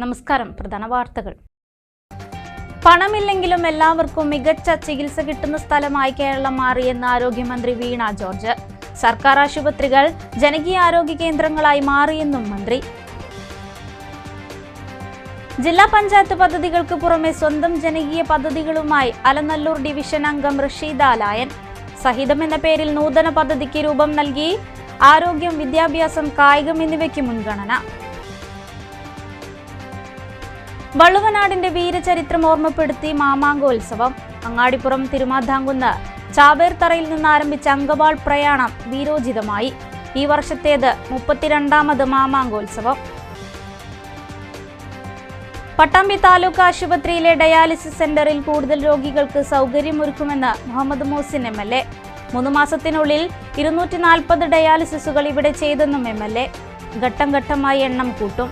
നമസ്കാരം. പ്രധാന വാർത്തകൾ. പണമില്ലെങ്കിലും എല്ലാവർക്കും മികച്ച ചികിത്സ കിട്ടുന്ന സ്ഥലമായി കേരളം മാറിയെന്ന് ആരോഗ്യമന്ത്രി വീണ ജോർജ്. സർക്കാർ ആശുപത്രികൾ ജനകീയ ആരോഗ്യ കേന്ദ്രങ്ങളായി മാറിയെന്നും മന്ത്രി. ജില്ലാ പഞ്ചായത്ത് പദ്ധതികൾക്ക് പുറമെ സ്വന്തം ജനകീയ പദ്ധതികളുമായി അലനല്ലൂർ ഡിവിഷൻ അംഗം റഷീദ ലായൻ. സഹിതം എന്ന പേരിൽ നൂതന പദ്ധതിക്ക് രൂപം നൽകി. ആരോഗ്യം, വിദ്യാഭ്യാസം, കായികം എന്നിവയ്ക്ക് മുൻഗണന. വള്ളുവനാടിന്റെ വീരചരിത്രം ഓർമ്മപ്പെടുത്തി മാമാങ്കോത്സവം. അങ്ങാടിപ്പുറം തിരുമാധാംകുന്ന് ചാവേർത്തറയിൽ നിന്ന് ആരംഭിച്ച അങ്കവാൾ പ്രയാണം വീരോചിതമായി. ഈ വർഷത്തേത് 32ാമത് മാമാങ്കോത്സവം. പട്ടാമ്പി താലൂക്ക് ആശുപത്രിയിലെ ഡയാലിസിസ് സെന്ററിൽ കൂടുതൽ രോഗികൾക്ക് സൗകര്യമൊരുക്കുമെന്ന് മുഹമ്മദ് മോസിൻ MLA. 3 മാസത്തിനുള്ളിൽ 240 ഡയാലിസിസുകൾ ഇവിടെ ചെയ്തെന്നും MLA. ഘട്ടം ഘട്ടമായി എണ്ണം കൂട്ടും.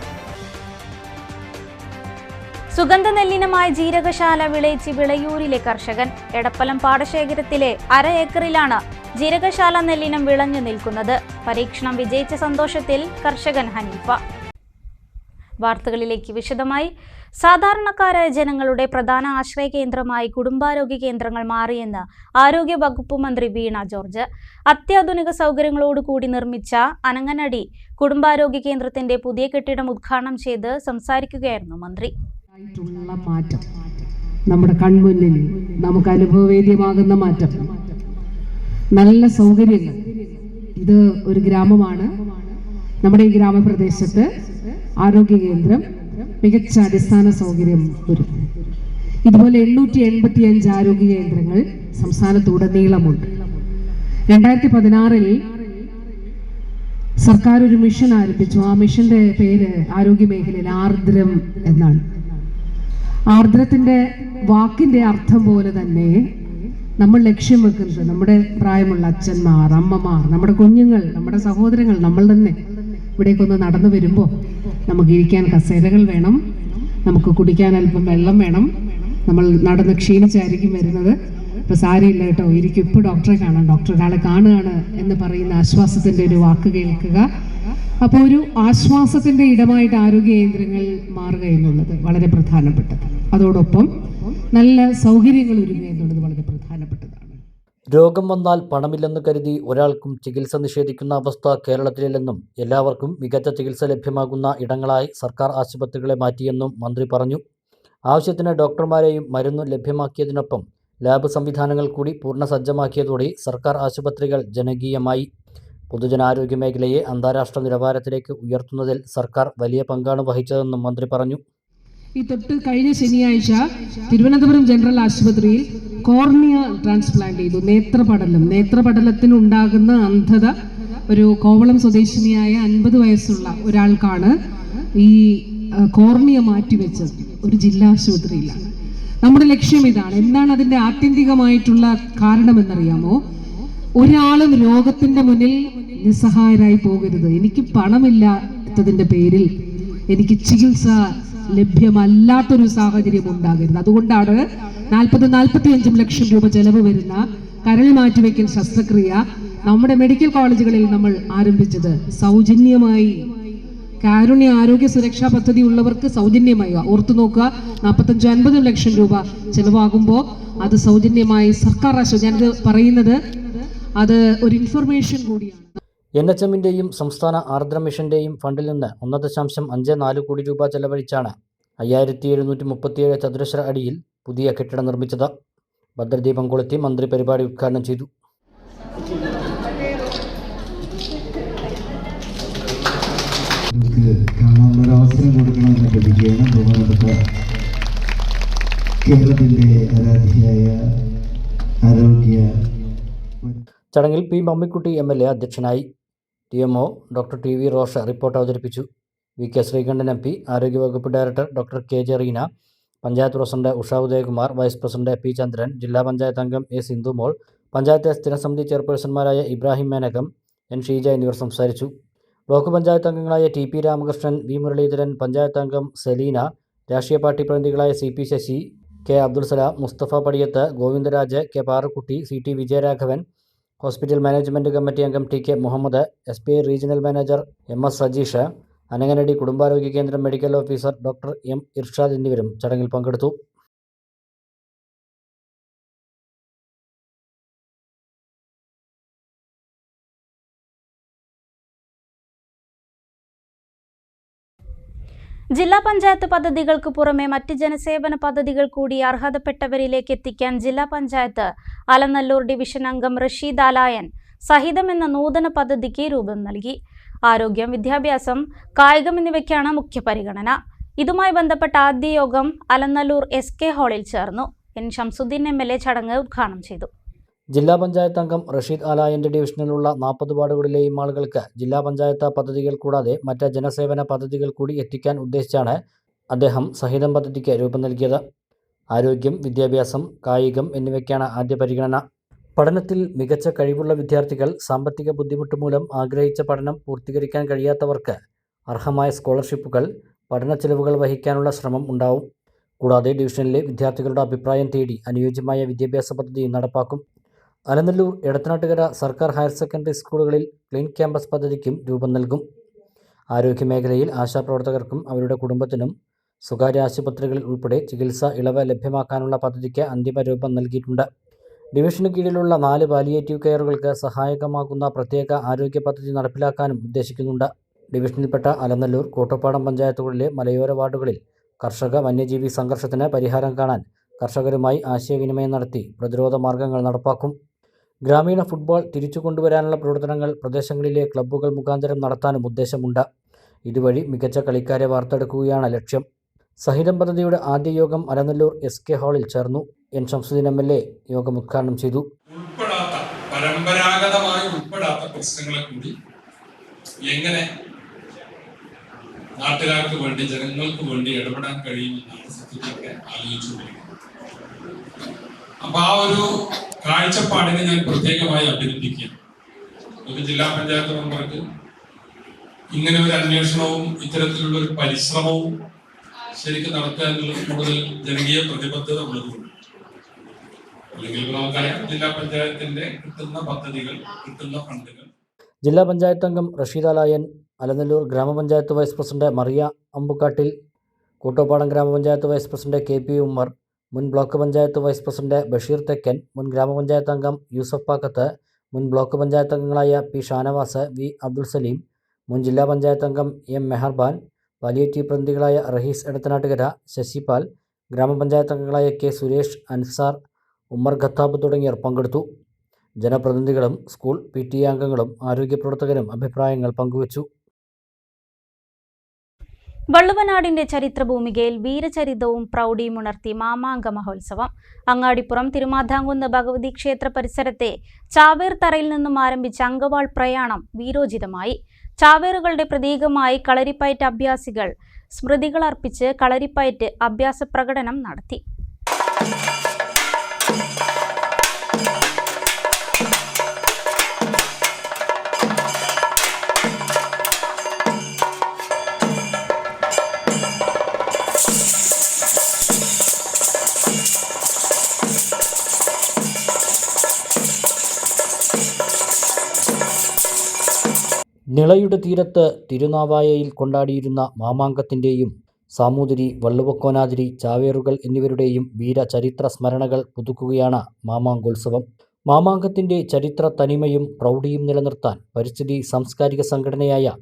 സുഗന്ധ നെല്ലിനമായ ജീരകശാല വിളയിച്ച് വിളയൂരിലെ കർഷകൻ. എടപ്പലം പാടശേഖരത്തിലെ 1/2 ഏക്കറിലാണ് ജീരകശാല നെല്ലിനം വിളഞ്ഞു നിൽക്കുന്നത്. പരീക്ഷണം വിജയിച്ച സന്തോഷത്തിൽ കർഷകൻ ഹനീഫ. വാർത്തകളിലേക്ക് വിശദമായി. സാധാരണക്കാരായ ജനങ്ങളുടെ പ്രധാന ആശ്രയ കേന്ദ്രമായി കുടുംബാരോഗ്യ കേന്ദ്രങ്ങൾ മാറിയെന്ന് ആരോഗ്യ വകുപ്പ് മന്ത്രി വീണ ജോർജ്. അത്യാധുനിക സൗകര്യങ്ങളോടുകൂടി നിർമ്മിച്ച അനങ്ങനടി കുടുംബാരോഗ്യ കേന്ദ്രത്തിന്റെ പുതിയ കെട്ടിടം ഉദ്ഘാടനം ചെയ്ത് സംസാരിക്കുകയായിരുന്നു മന്ത്രി. മാറ്റം നമ്മുടെ കൺമുന്നിൽ നമുക്ക് അനുഭവവേദ്യമാകുന്ന മാറ്റം, നല്ല സൗകര്യങ്ങൾ. ഇത് ഒരു ഗ്രാമമാണ്. നമ്മുടെ ഈ ഗ്രാമപ്രദേശത്ത് ആരോഗ്യ കേന്ദ്രം മികച്ച അടിസ്ഥാന സൗകര്യം ഒരുക്കും. ഇതുപോലെ 885 ആരോഗ്യ കേന്ദ്രങ്ങൾ സംസ്ഥാനത്തുടനീളമുണ്ട്. 2016 സർക്കാർ ഒരു മിഷൻ ആരംഭിച്ചു. ആ മിഷന്റെ പേര് ആരോഗ്യ മേഖലയിൽ ആർദ്രം എന്നാണ്. ആർദ്രത്തിന്റെ വാക്കിന്റെ അർത്ഥം പോലെ തന്നെ നമ്മൾ ലക്ഷ്യം വെക്കുന്നത് നമ്മുടെ പ്രായമുള്ള അച്ഛന്മാർ, അമ്മമാർ, നമ്മുടെ കുഞ്ഞുങ്ങൾ, നമ്മുടെ സഹോദരങ്ങൾ, നമ്മൾ തന്നെ ഇവിടേക്കൊന്ന് നടന്നു വരുമ്പോൾ നമുക്ക് ഇരിക്കാൻ കസേരകൾ വേണം, നമുക്ക് കുടിക്കാൻ അല്പം വെള്ളം വേണം. നമ്മൾ നടന്ന് ക്ഷീണിച്ചായിരിക്കും വരുന്നത്. ഇപ്പൊ സാരിയില്ല കേട്ടോ, ഇരിക്കും, ഇപ്പോൾ ഡോക്ടറെ കാണാം, ഡോക്ടർ ഒരാളെ കാണുകയാണ് എന്ന് പറയുന്ന ആശ്വാസത്തിന്റെ ഒരു വാക്ക് കേൾക്കുക. അപ്പോൾ ഒരു ആശ്വാസത്തിന്റെ ഇടമായിട്ട് ആരോഗ്യ കേന്ദ്രങ്ങൾ മാറുക എന്നുള്ളത് വളരെ പ്രധാനപ്പെട്ടത്. അതോടൊപ്പം നല്ല സൗകര്യങ്ങൾ ഒരുങ്ങുക എന്നുള്ളത് വളരെ പ്രധാനപ്പെട്ടതാണ്. രോഗം വന്നാൽ പണമില്ലെന്ന് കരുതി ഒരാൾക്കും ചികിത്സ നിഷേധിക്കുന്ന അവസ്ഥ കേരളത്തിലില്ലെന്നും എല്ലാവർക്കും മികച്ച ചികിത്സ ലഭ്യമാകുന്ന ഇടങ്ങളായി സർക്കാർ ആശുപത്രികളെ മാറ്റിയെന്നും മന്ത്രി പറഞ്ഞു. ആവശ്യത്തിന് ഡോക്ടർമാരെയും മരുന്നും ലഭ്യമാക്കിയതിനൊപ്പം ലാബ് സംവിധാനങ്ങൾ കൂടി പൂർണ്ണ സജ്ജമാക്കിയതോടെ സർക്കാർ ആശുപത്രികൾ ജനകീയമായി. പൊതുജനാരോഗ്യ മേഖലയെ അന്താരാഷ്ട്ര നിലവാരത്തിലേക്ക് ഉയർത്തുന്നതിൽ സർക്കാർ വലിയ പങ്കാണ് വഹിച്ചതെന്നും മന്ത്രി പറഞ്ഞു. ഈ തൊട്ട് കഴിഞ്ഞ ശനിയാഴ്ച തിരുവനന്തപുരം ജനറൽ ആശുപത്രിയിൽ കോർണിയ ട്രാൻസ്പ്ലാന്റ് ചെയ്തു. നേത്രപടലത്തിനുണ്ടാകുന്ന അന്ധത ഒരു കോവളം സ്വദേശിനിയായ 50 വയസ്സുള്ള ഒരാൾക്കാണ് ഈ കോർണിയ മാറ്റിവെച്ചത്. ഒരു ജില്ലാ ആശുപത്രിയിലാണ്. നമ്മുടെ ലക്ഷ്യം ഇതാണ്. എന്താണ് അതിന്റെ ആത്യന്തികമായിട്ടുള്ള കാരണമെന്നറിയാമോ? ഒരാളും രോഗത്തിന്റെ മുന്നിൽ നിസ്സഹായരായി പോകരുത്. എനിക്ക് പണമില്ലാത്തതിന്റെ പേരിൽ എനിക്ക് ചികിത്സ ലഭ്യമല്ലാത്തൊരു സാഹചര്യം ഉണ്ടാകരുത്. അതുകൊണ്ടാണ് 40-45 ലക്ഷം രൂപ ചെലവ് വരുന്ന കരൾ മാറ്റിവെക്കൽ ശസ്ത്രക്രിയ നമ്മുടെ മെഡിക്കൽ കോളേജുകളിൽ നമ്മൾ ആരംഭിച്ചത്. സൗജന്യമായി. കാരുണ്യ ആരോഗ്യ സുരക്ഷാ പദ്ധതി ഉള്ളവർക്ക് സൗജന്യമായി. ഓർത്തു നോക്കുക, 45-50 ലക്ഷം രൂപ ചെലവാകുമ്പോൾ അത് സൗജന്യമായി സർക്കാർ ആശുപത്രി. ഞാനിത് പറയുന്നത് അത് ഒരു ഇൻഫർമേഷൻ കൂടിയാണ്. NHMന്റെയും സംസ്ഥാന ആർദ്ര മിഷന്റെയും ഫണ്ടിൽ നിന്ന് 1.54 കോടി രൂപ ചെലവഴിച്ചാണ് 5737 ചതുരശ്ര അടിയിൽ പുതിയ കെട്ടിടം നിർമ്മിച്ചത്. ഭദ്രദീപം കൊളുത്തി മന്ത്രി പരിപാടി ഉദ്ഘാടനം ചെയ്തു. അവസരം കൊടുക്കണമെന്ന് ലഭിക്കുകയാണ്. ബഹുമാനപ്പെട്ട കേരളത്തിന്റെ ആരാധ്യയായ ആരോഗ്യ ചടങ്ങിൽ പി മമ്മിക്കുട്ടി MLA അധ്യക്ഷനായി. DMO doctor TV Rosha report അവതരിപ്പിച്ചു. VK ശ്രീകണ്ഠൻ MP, ആരോഗ്യവകുപ്പ് director doctor KJ Reena, panchayat president Usha Udayakumar, vice president P Chandran, ജില്ലാ പഞ്ചായത്ത് അംഗം A സിന്ധുമോൾ, പഞ്ചായത്ത് സ്ഥിരസമിതി ചെയർപേഴ്സൺമാരായ ഇബ്രാഹിം മേനകം, N ഷീജ എന്നിവർ സംസാരിച്ചു. ബ്ലോക്ക് പഞ്ചായത്ത് അംഗങ്ങളായ TP രാമകൃഷ്ണൻ, V മുരളീധരൻ, പഞ്ചായത്ത് അംഗം സെലീന, രാഷ്ട്രീയ പാർട്ടി പ്രതിനിധികളായ CP Sasi, K Abdul Salam, Musthafa Padiyath, Govindaraj, K Parakkutty, CT Vijayaraghavan, hospital management committee അംഗം TK Muhammad, SBI regional manager MS Sajeesh, Ananganadi കുടുംബാരോഗ്യ കേന്ദ്രം medical officer doctor M Irshad എന്നിവരും ചടങ്ങിൽ പങ്കെടുത്തു. ജില്ലാ പഞ്ചായത്ത് പദ്ധതികൾക്ക് പുറമെ മറ്റ് ജനസേവന പദ്ധതികൾ കൂടി അർഹതപ്പെട്ടവരിലേക്ക് എത്തിക്കാൻ ജില്ലാ പഞ്ചായത്ത് അലനല്ലൂർ ഡിവിഷൻ അംഗം റഷീദ് അലായൻ സഹിതം എന്ന നൂതന പദ്ധതിക്ക് രൂപം നൽകി. ആരോഗ്യം, വിദ്യാഭ്യാസം, കായികം എന്നിവയ്ക്കാണ് മുഖ്യ പരിഗണന. ഇതുമായി ബന്ധപ്പെട്ട ആദ്യ യോഗം അലനല്ലൂർ SK ഹാളിൽ ചേർന്നു. എൻ ഷംസുദ്ദീൻ MLA ചടങ്ങ് ഉദ്ഘാടനം ചെയ്തു. ജില്ലാ പഞ്ചായത്ത് അംഗം റഷീദ് അലായന്റെ ഡിവിഷനിലുള്ള 40 വാർഡുകളിലെയും ആളുകൾക്ക് ജില്ലാ പഞ്ചായത്ത് പദ്ധതികൾ കൂടാതെ മറ്റ് ജനസേവന പദ്ധതികൾ കൂടി എത്തിക്കാൻ ഉദ്ദേശിച്ചാണ് അദ്ദേഹം സഹിതം പദ്ധതിക്ക് രൂപം നൽകിയത്. ആരോഗ്യം, വിദ്യാഭ്യാസം, കായികം എന്നിവയ്ക്കാണ് ആദ്യ പരിഗണന. പഠനത്തിൽ മികച്ച കഴിവുള്ള വിദ്യാർത്ഥികൾ സാമ്പത്തിക ബുദ്ധിമുട്ട് മൂലം ആഗ്രഹിച്ച പഠനം പൂർത്തീകരിക്കാൻ കഴിയാത്തവർക്ക് അർഹമായ സ്കോളർഷിപ്പുകൾ, പഠന ചെലവുകൾ വഹിക്കാനുള്ള ശ്രമം ഉണ്ടാവും. കൂടാതെ ഡിവിഷനിലെ വിദ്യാർത്ഥികളുടെ അഭിപ്രായം തേടി അനുയോജ്യമായ വിദ്യാഭ്യാസ പദ്ധതി നടപ്പാക്കും. അലനല്ലൂർ, എടത്തനാട്ടുകര സർക്കാർ ഹയർ സെക്കൻഡറി സ്കൂളുകളിൽ ക്ലീൻ ക്യാമ്പസ് പദ്ധതിക്കും രൂപം നൽകും. ആരോഗ്യമേഖലയിൽ ആശാപ്രവർത്തകർക്കും അവരുടെ കുടുംബത്തിനും സ്വകാര്യ ആശുപത്രികളിൽ ഉൾപ്പെടെ ചികിത്സാ ഇളവ് ലഭ്യമാക്കാനുള്ള പദ്ധതിക്ക് അന്തിമ രൂപം നൽകിയിട്ടുണ്ട്. ഡിവിഷന് കീഴിലുള്ള 4 പാലിയേറ്റീവ് കെയറുകൾക്ക് സഹായകമാകുന്ന പ്രത്യേക ആരോഗ്യ പദ്ധതി നടപ്പിലാക്കാനും ഉദ്ദേശിക്കുന്നുണ്ട്. ഡിവിഷനിൽപ്പെട്ട അലനല്ലൂർ, കോട്ടപ്പാടം പഞ്ചായത്തുകളിലെ മലയോര വാർഡുകളിൽ കർഷക വന്യജീവി സംഘർഷത്തിന് പരിഹാരം കാണാൻ കർഷകരുമായി ആശയവിനിമയം നടത്തി പ്രതിരോധ മാർഗങ്ങൾ നടപ്പാക്കും. ഗ്രാമീണ ഫുട്ബോൾ തിരിച്ചു കൊണ്ടുവരാനുള്ള പ്രവർത്തനങ്ങൾ പ്രദേശങ്ങളിലെ ക്ലബ്ബുകൾ മുഖാന്തരം നടത്താനും ഉദ്ദേശമുണ്ട്. ഇതുവഴി മികച്ച കളിക്കാരെ വാർത്തെടുക്കുകയാണ് ലക്ഷ്യം. സഹിതം പദ്ധതിയുടെ ആദ്യ യോഗം അലനല്ലൂർ SK ഹാളിൽ ചേർന്നു. എൻ ഷംസുദ്ദീൻ MLA യോഗം ഉദ്ഘാടനം ചെയ്തു. പരമ്പരാഗതമായി ഉൾപ്പെടാത്ത പ്രശ്നങ്ങളെ കൂടി എങ്ങനെ നാട്ടുകാർക്ക് വേണ്ടി, ജനങ്ങൾക്ക് വേണ്ടി ഇടപെടാൻ കഴിയുമെന്നാണ് സത്യത്തിലൊക്കെ ആലോചിച്ചുകൊണ്ടിരിക്കുന്നത്. അപ്പൊ ആ ഒരു കാഴ്ചപ്പാടിനെ ഞാൻ പ്രത്യേകമായി അഭിനന്ദിക്കുക. ഒരു ജില്ലാ പഞ്ചായത്ത് മെമ്പർക്ക് ഇങ്ങനെ ഒരു അന്വേഷണവും ഇത്തരത്തിലുള്ള ഒരു പരിശ്രമവും ശരിക്കും നടത്തുക എന്നുള്ളത് കൂടുതൽ ജനകീയ പ്രതിബദ്ധത ഉള്ളതുകൊണ്ട്. അല്ലെങ്കിൽ നമുക്കറിയാം, ജില്ലാ പഞ്ചായത്തിന്റെ കിട്ടുന്ന പദ്ധതികൾ, കിട്ടുന്ന ഫണ്ടുകൾ. ജില്ലാ പഞ്ചായത്ത് അംഗം റഷീദ് അലായൻ, അലനല്ലൂർ ഗ്രാമപഞ്ചായത്ത് വൈസ് പ്രസിഡന്റ് മറിയ അമ്പുകാട്ടിൽ, കൂട്ടോപ്പാടം ഗ്രാമപഞ്ചായത്ത് വൈസ് പ്രസിഡന്റ് KP ഉമ്മർ, മുൻ block panchayat vice president Basheer Thekkan, മുൻ ഗ്രാമപഞ്ചായത്ത് അംഗം യൂസഫ് പാക്കത്ത്, മുൻ ബ്ലോക്ക് പഞ്ചായത്ത് അംഗങ്ങളായ P ഷാനവാസ്, V അബ്ദുൾ സലീം, മുൻ ജില്ലാ പഞ്ചായത്ത് അംഗം M മെഹർബാൻ, പാലിയേറ്റീവ് പ്രതിനിധികളായ റഹീസ് എടത്തനാട്ടുകര, ശശിപാൽ, ഗ്രാമപഞ്ചായത്ത് അംഗങ്ങളായ K സുരേഷ്, അൻസാർ, ഉമ്മർ ഖത്താബ് തുടങ്ങിയവർ പങ്കെടുത്തു. ജനപ്രതിനിധികളും സ്കൂൾ PTA അംഗങ്ങളും ആരോഗ്യ പ്രവർത്തകരും അഭിപ്രായങ്ങൾ പങ്കുവച്ചു. വള്ളുവനാടിന്റെ ചരിത്രഭൂമികയിൽ വീരചരിതവും പ്രൗഢിയും ഉണർത്തി മാമാങ്ക മഹോത്സവം. അങ്ങാടിപ്പുറം തിരുമാധാംകുന്ന് ഭഗവതി ക്ഷേത്ര പരിസരത്തെ ചാവേർ തറയിൽ നിന്നും ആരംഭിച്ച അങ്കവാൾ പ്രയാണം വീരോചിതമായി. ചാവേറുകളുടെ പ്രതീകമായി കളരിപ്പയറ്റ് അഭ്യാസികൾ സ്മൃതികൾ അർപ്പിച്ച് കളരിപ്പയറ്റ് അഭ്യാസ പ്രകടനം നടത്തി. നിളയുടെ തീരത്ത് തിരുനാവായയിൽ കൊണ്ടാടിയിരുന്ന മാമാങ്കത്തിൻ്റെയും സാമൂതിരി, വള്ളുവക്കോനാതിരി, ചാവേറുകൾ എന്നിവരുടെയും വീരചരിത്ര സ്മരണകൾ പുതുക്കുകയാണ് മാമാങ്കോത്സവം. മാമാങ്കത്തിൻ്റെ ചരിത്ര തനിമയും പ്രൗഢിയും നിലനിർത്താൻ പരിസ്ഥിതി സാംസ്കാരിക സംഘടനയായ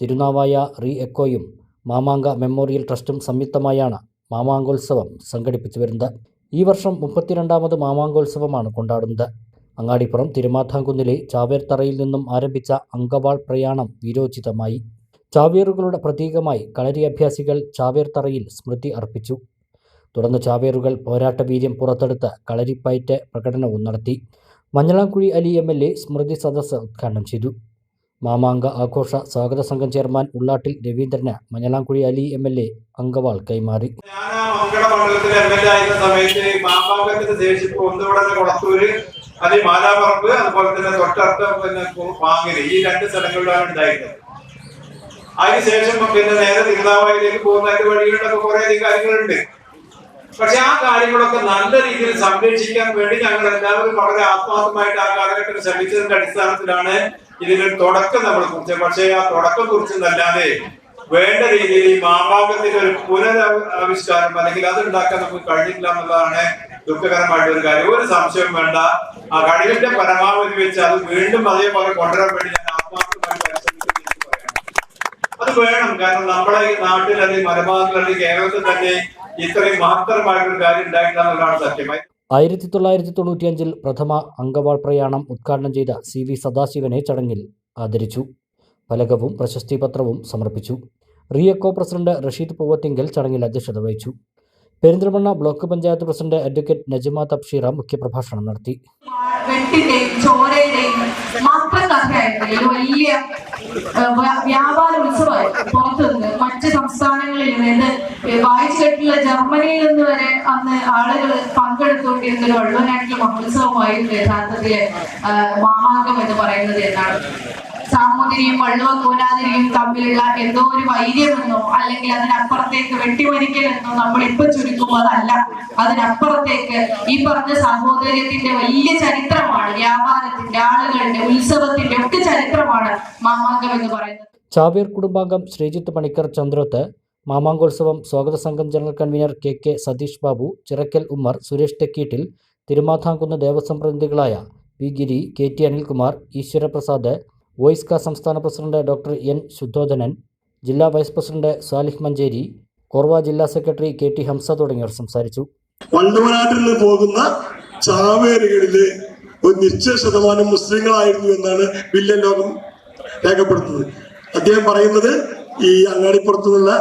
തിരുനാവായ റീ-എക്കോയും മാമാങ്ക മെമ്മോറിയൽ ട്രസ്റ്റും സംയുക്തമായാണ് മാമാങ്കോത്സവം സംഘടിപ്പിച്ചു വരുന്നത്. ഈ വർഷം 32ാമത് മാമാങ്കോത്സവമാണ് കൊണ്ടാടുന്നത്. അങ്ങാടിപ്പുറം തിരുമാധാംകുന്നിലെ ചാവേർ തറയിൽ നിന്നും ആരംഭിച്ച അങ്കവാൾ പ്രയാണം വീരോചിതമായി. ചാവേറുകളുടെ പ്രതീകമായി കളരി അഭ്യാസികൾ ചാവേർ തറയിൽ സ്മൃതി അർപ്പിച്ചു. തുടർന്ന് ചാവേറുകൾ പോരാട്ടവീര്യം പുറത്തെടുത്ത് കളരിപ്പയറ്റ് പ്രകടനവും നടത്തി. മഞ്ഞളാംകുഴി അലി MLA സ്മൃതി സദസ്സ് ഉദ്ഘാടനം ചെയ്തു. മാമാങ്ക ആഘോഷ സ്വാഗത സംഘം ചെയർമാൻ ഉള്ളാട്ടിൽ രവീന്ദ്രന് മഞ്ഞളാംകുഴി അലി MLA അങ്കവാൾ കൈമാറി. അത് മാലാപ്പറമ്പ്, അതുപോലെ തന്നെ തൊട്ടടുത്ത പാങ്ങില്, ഈ 2 സ്ഥലങ്ങളിലാണ് ഉണ്ടായിരുന്നത്. അതിനുശേഷം പിന്നെ നേരെ തിരുനാവായിലേക്ക് പോകുന്നതിന്റെ വഴികളിലൊക്കെ കുറെ അധികം കാര്യങ്ങളുണ്ട്. പക്ഷെ ആ കാര്യങ്ങളൊക്കെ നല്ല രീതിയിൽ സംരക്ഷിക്കാൻ വേണ്ടി ഞങ്ങൾ എല്ലാവരും വളരെ ആത്മാർത്ഥമായിട്ട് ആ കാലഘട്ടത്തിൽ ശ്രമിച്ചതിന്റെ അടിസ്ഥാനത്തിലാണ് ഇതിനൊരു തുടക്കം നമ്മൾ കുറിച്ചത്. പക്ഷേ ആ തുടക്കം കുറിച്ചതല്ലാതെ വേണ്ട രീതിയിൽ ഈ മാമാങ്കത്തിന്റെ ഒരു പുനരാവിഷ്കാരം അല്ലെങ്കിൽ അത് ഉണ്ടാക്കാൻ നമുക്ക് കഴിഞ്ഞില്ല എന്നുള്ളതാണ് ദുഃഖകരമായിട്ടുള്ള ഒരു കാര്യം. ഒരു സംശയം വേണ്ട, ആ കഴിവിന്റെ പരമാവധി വെച്ച് അത് വീണ്ടും അതേപോലെ കൊണ്ടുവരാൻ വേണ്ടി ഞാൻ ആത്മാർത്ഥമായി പരിശ്രമിക്കുന്നു പറയാം. അത് വേണം, കാരണം നമ്മളെ ഈ നാട്ടിൽ അല്ലെങ്കിൽ മലബാറിൽ അല്ലെങ്കിൽ കേരളത്തിൽ തന്നെ ഇത്രയും മഹത്തരമായിട്ടൊരു കാര്യം ഉണ്ടായിട്ടില്ല എന്നുള്ളതാണ് സത്യമായി. 1995 പ്രഥമ അങ്കവാൾ പ്രയാണം ഉദ്ഘാടനം ചെയ്ത CV സദാശിവനെ ചടങ്ങിൽ ആദരിച്ചു. ഫലകവും പ്രശസ്തിപത്രവും സമർപ്പിച്ചു. റിയക്കോ പ്രസിഡന്റ് റഷീദ് പൂവത്തിങ്കൽ ചടങ്ങിൽ അധ്യക്ഷത വഹിച്ചു. Perinthalmanna block panchayat president advocate Najma Thabsheera മുഖ്യപ്രഭാഷണം നടത്തി. വലിയ വ്യാപാര ഉത്സവമായിരുന്നു. പുറത്തുനിന്ന് മറ്റ് സംസ്ഥാനങ്ങളിൽ നിന്ന് വായിച്ചു കേട്ടുള്ള ജർമ്മനിയിൽ നിന്ന് വരെ അന്ന് ആളുകൾ പങ്കെടുത്തുകൊണ്ടിരുന്ന ഒരു വള്ളുവനാട്ടിലെ മഹോത്സവമായിരുന്നു യഥാർത്ഥത്തില് മാമാങ്കം എന്ന് പറയുന്നത് എന്നാണ്. സാമൂതിരിയും വള്ളുവ കൂനാതിരിയും തമ്മിലുള്ള എന്തോ ഒരു വൈര്യമെന്നോ അല്ലെങ്കിൽ അതിനപ്പുറത്തേക്ക് വെട്ടിമരിക്കലെന്നോ നമ്മൾ ഇപ്പൊ ചുരുക്കുമ്പോൾ അതല്ല. അതിനപ്പുറത്തേക്ക് ഈ പറഞ്ഞ സഹോദര്യത്തിന്റെ വലിയ ചരിത്രമാണ്, വ്യാപാരത്തിന്റെ, ആളുകളുടെ, ഉത്സവത്തിന്റെ ഒക്കെ ചരിത്രമാണ് മാമാങ്കം എന്ന് പറയുന്നത്. ചാവേർ കുടുംബാംഗം ശ്രീജിത്ത് പണിക്കർ ചന്ദ്രോത്ത് മാമാങ്കോത്സവം സ്വാഗത സംഘം general convener KK Satheesh Babu, Chirakkal Ummer, Suresh Thekkeettil, Thirumandhamkunnu Devaswom പ്രതിനിധികളായ P ഗിരി, KT അനിൽകുമാർ, ഈശ്വരപ്രസാദ്, വോയിസ്ക സംസ്ഥാന പ്രസിഡന്റ് ഡോക്ടർ N ശുദ്ധോധനൻ, ജില്ലാ വൈസ് പ്രസിഡന്റ് സാലിഹ് മഞ്ചേരി, കോർവ ജില്ലാ സെക്രട്ടറി KT ഹംസ തുടങ്ങിയവർ സംസാരിച്ചു. വള്ളുവനാട്ടിൽ നിന്ന് പോകുന്ന ചാവേറുകളില് ഒരു നിശ്ചയ ശതമാനം മുസ്ലിങ്ങളായിരുന്നു എന്നാണ് വില്യൻ ലോകം രേഖപ്പെടുത്തുന്നത്. അദ്ദേഹം പറയുന്നത് ഈ അങ്ങാടിപ്പുറത്തു നിന്നുള്ള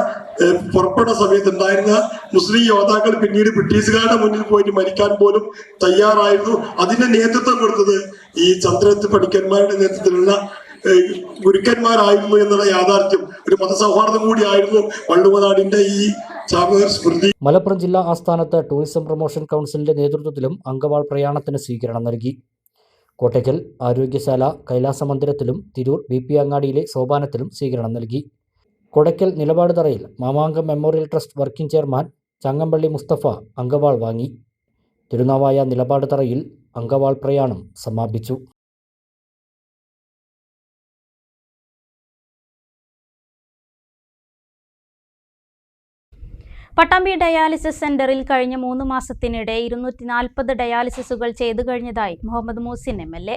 പുറപ്പെടുന്ന സമയത്ത് ഉണ്ടായിരുന്ന മുസ്ലിം യോദ്ധാക്കൾ പിന്നീട് ബ്രിട്ടീഷുകാരുടെ മുന്നിൽ പോയിട്ട് മരിക്കാൻ പോലും തയ്യാറായിരുന്നു. അതിന്റെ നേതൃത്വം കൊടുത്തത് ഈ ചന്ദ്രത്ത് പണിക്കന്മാരുടെ നേതൃത്വത്തിലുള്ള ഗുരുക്കന്മാരായിരുന്നു എന്നുള്ള യാഥാർത്ഥ്യം, ഒരു മതസൗഹാർദ്ദം കൂടിയായിരുന്നു വള്ളുവനാടിന്റെ ഈ ചാവേർ സ്മൃതി. മലപ്പുറം ജില്ലാ ആസ്ഥാനത്ത് ടൂറിസം പ്രൊമോഷൻ കൗൺസിലിന്റെ നേതൃത്വത്തിലും അങ്കവാൾ പ്രയാണത്തിന് സ്വീകരണം നൽകി. കോട്ടയ്ക്കൽ ആരോഗ്യശാല കൈലാസ മന്ദിരത്തിലും തിരൂർ BP അങ്ങാടിയിലെ സോപാനത്തിലും സ്വീകരണം നൽകി. കൊടയ്ക്കൽ നിലപാട് തറയിൽ Mamankam memorial trust working chairman Changampally Musthafa അങ്കവാൾ വാങ്ങി. തിരുനാവായ നിലപാട് തറയിൽ അങ്കവാൾ പ്രയാണം സമാപിച്ചു. പട്ടാമ്പി ഡയാലിസിസ് സെന്ററിൽ കഴിഞ്ഞ 3 മാസത്തിനിടെ 240 ഡയാലിസിസുകൾ ചെയ്തു കഴിഞ്ഞതായി മുഹമ്മദ് മൂസിൻ MLA.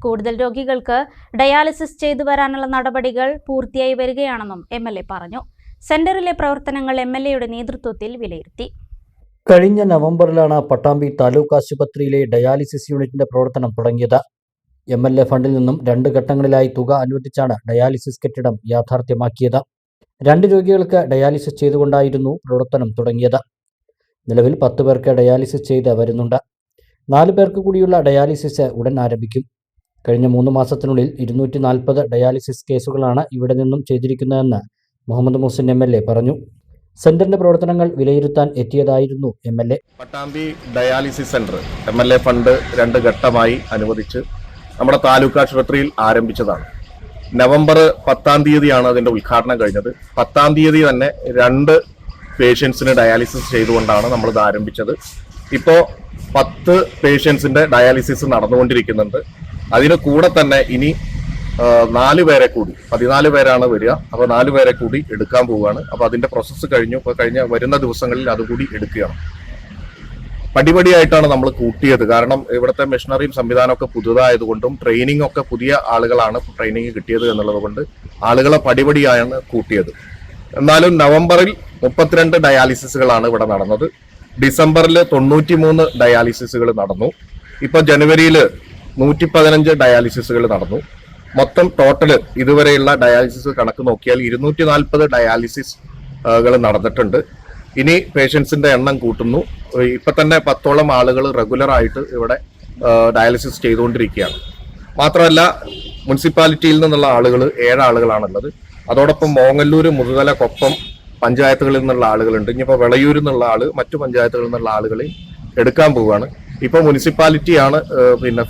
കൂടുതൽ രോഗികൾക്ക് ഡയാലിസിസ് ചെയ്തു വരാനുള്ള നടപടികൾ പൂർത്തിയായി വരികയാണെന്നും MLA പറഞ്ഞു. സെന്ററിലെ പ്രവർത്തനങ്ങൾ MLAയുടെ നേതൃത്വത്തിൽ വിലയിരുത്തി. കഴിഞ്ഞ നവംബറിലാണ് പട്ടാമ്പി താലൂക്ക് ആശുപത്രിയിലെ ഡയാലിസിസ് യൂണിറ്റിന്റെ പ്രവർത്തനം തുടങ്ങിയത്. MLA ഫണ്ടിൽ നിന്നും 2 ഘട്ടങ്ങളിലായി തുക അനുവദിച്ചാണ് ഡയാലിസിസ് കെട്ടിടം യാഥാർത്ഥ്യമാക്കിയത്. 2 രോഗികൾക്ക് ഡയാലിസിസ് ചെയ്തുകൊണ്ടായിരുന്നു പ്രവർത്തനം തുടങ്ങിയത്. നിലവിൽ 10 പേർക്ക് ഡയാലിസിസ് ചെയ്ത് വരുന്നുണ്ട്. 4 പേർക്ക് കൂടിയുള്ള ഡയാലിസിസ് ഉടൻ ആരംഭിക്കും. കഴിഞ്ഞ 3 മാസത്തിനുള്ളിൽ 240 ഡയാലിസിസ് കേസുകളാണ് ഇവിടെ നിന്നും ചെയ്തിരിക്കുന്നതെന്ന് മുഹമ്മദ് മൂസിൻ MLA പറഞ്ഞു. സെന്ററിന്റെ പ്രവർത്തനങ്ങൾ വിലയിരുത്താൻ എത്തിയതായിരുന്നു MLA. Pattambi dialysis centre MLA fund 2 ഘട്ടമായി അനുവദിച്ച് നമ്മുടെ താലൂക്ക് ആശുപത്രിയിൽ ആരംഭിച്ചതാണ്. നവംബർ 10-ാം തീയതിയാണ് അതിന്റെ ഉദ്ഘാടനം കഴിഞ്ഞത്. 10-ാം തീയതി തന്നെ 2 പേഷ്യൻസിന് ഡയാലിസിസ് ചെയ്തുകൊണ്ടാണ് നമ്മളിത് ആരംഭിച്ചത്. ഇപ്പോൾ 10 പേഷ്യൻസിന്റെ ഡയാലിസിസ് നടന്നുകൊണ്ടിരിക്കുന്നുണ്ട്. അതിന് കൂടെ തന്നെ ഇനി 4 പേരെ കൂടി, 14 പേരാണ് വരിക. അപ്പോൾ 4 പേരെ കൂടി എടുക്കാൻ പോവുകയാണ്. അപ്പോൾ അതിന്റെ പ്രോസസ്സ് കഴിഞ്ഞു. ഇപ്പോൾ വരുന്ന ദിവസങ്ങളിൽ അതുകൂടി എടുക്കുകയാണ്. പടിപടിയായിട്ടാണ് നമ്മൾ കൂട്ടിയത്. കാരണം ഇവിടുത്തെ മെഷീനറിയും സംവിധാനമൊക്കെ പുതുതായതുകൊണ്ടും ട്രെയിനിങ് ഒക്കെ പുതിയ ആളുകളാണ് ട്രെയിനിങ് കിട്ടിയത് എന്നുള്ളത് കൊണ്ട് ആളുകളെ പടിപടിയാണ് കൂട്ടിയത്. എന്നാലും നവംബറിൽ 32 ഡയാലിസിസുകളാണ് ഇവിടെ നടന്നത്. ഡിസംബറിൽ 93 ഡയാലിസിസുകൾ നടന്നു. ഇപ്പോൾ ജനുവരിയിൽ 115 ഡയാലിസിസുകൾ നടന്നു. മൊത്തം ടോട്ടൽ ഇതുവരെയുള്ള ഡയാലിസിസ് കണക്ക് നോക്കിയാൽ 240 ഡയാലിസിസുകൾ നടന്നിട്ടുണ്ട്. ഇനി പേഷ്യൻസിന്റെ എണ്ണം കൂട്ടുന്നു. ഇപ്പൊ തന്നെ 10ഓളം ആളുകൾ റെഗുലർ ആയിട്ട് ഇവിടെ ഡയാലിസിസ് ചെയ്തുകൊണ്ടിരിക്കുകയാണ്. മാത്രമല്ല മുനിസിപ്പാലിറ്റിയിൽ നിന്നുള്ള ആളുകൾ 7 ആളുകളാണുള്ളത്. അതോടൊപ്പം മോങ്ങല്ലൂർ, മുതുതല, കൊപ്പം പഞ്ചായത്തുകളിൽ നിന്നുള്ള ആളുകളുണ്ട്. ഇനിയിപ്പോൾ വിളയൂരിൽ നിന്നുള്ള ആള് മറ്റു പഞ്ചായത്തുകളിൽ നിന്നുള്ള ആളുകളെ എടുക്കാൻ പോവുകയാണ്. ഇപ്പോൾ മുനിസിപ്പാലിറ്റിയാണ്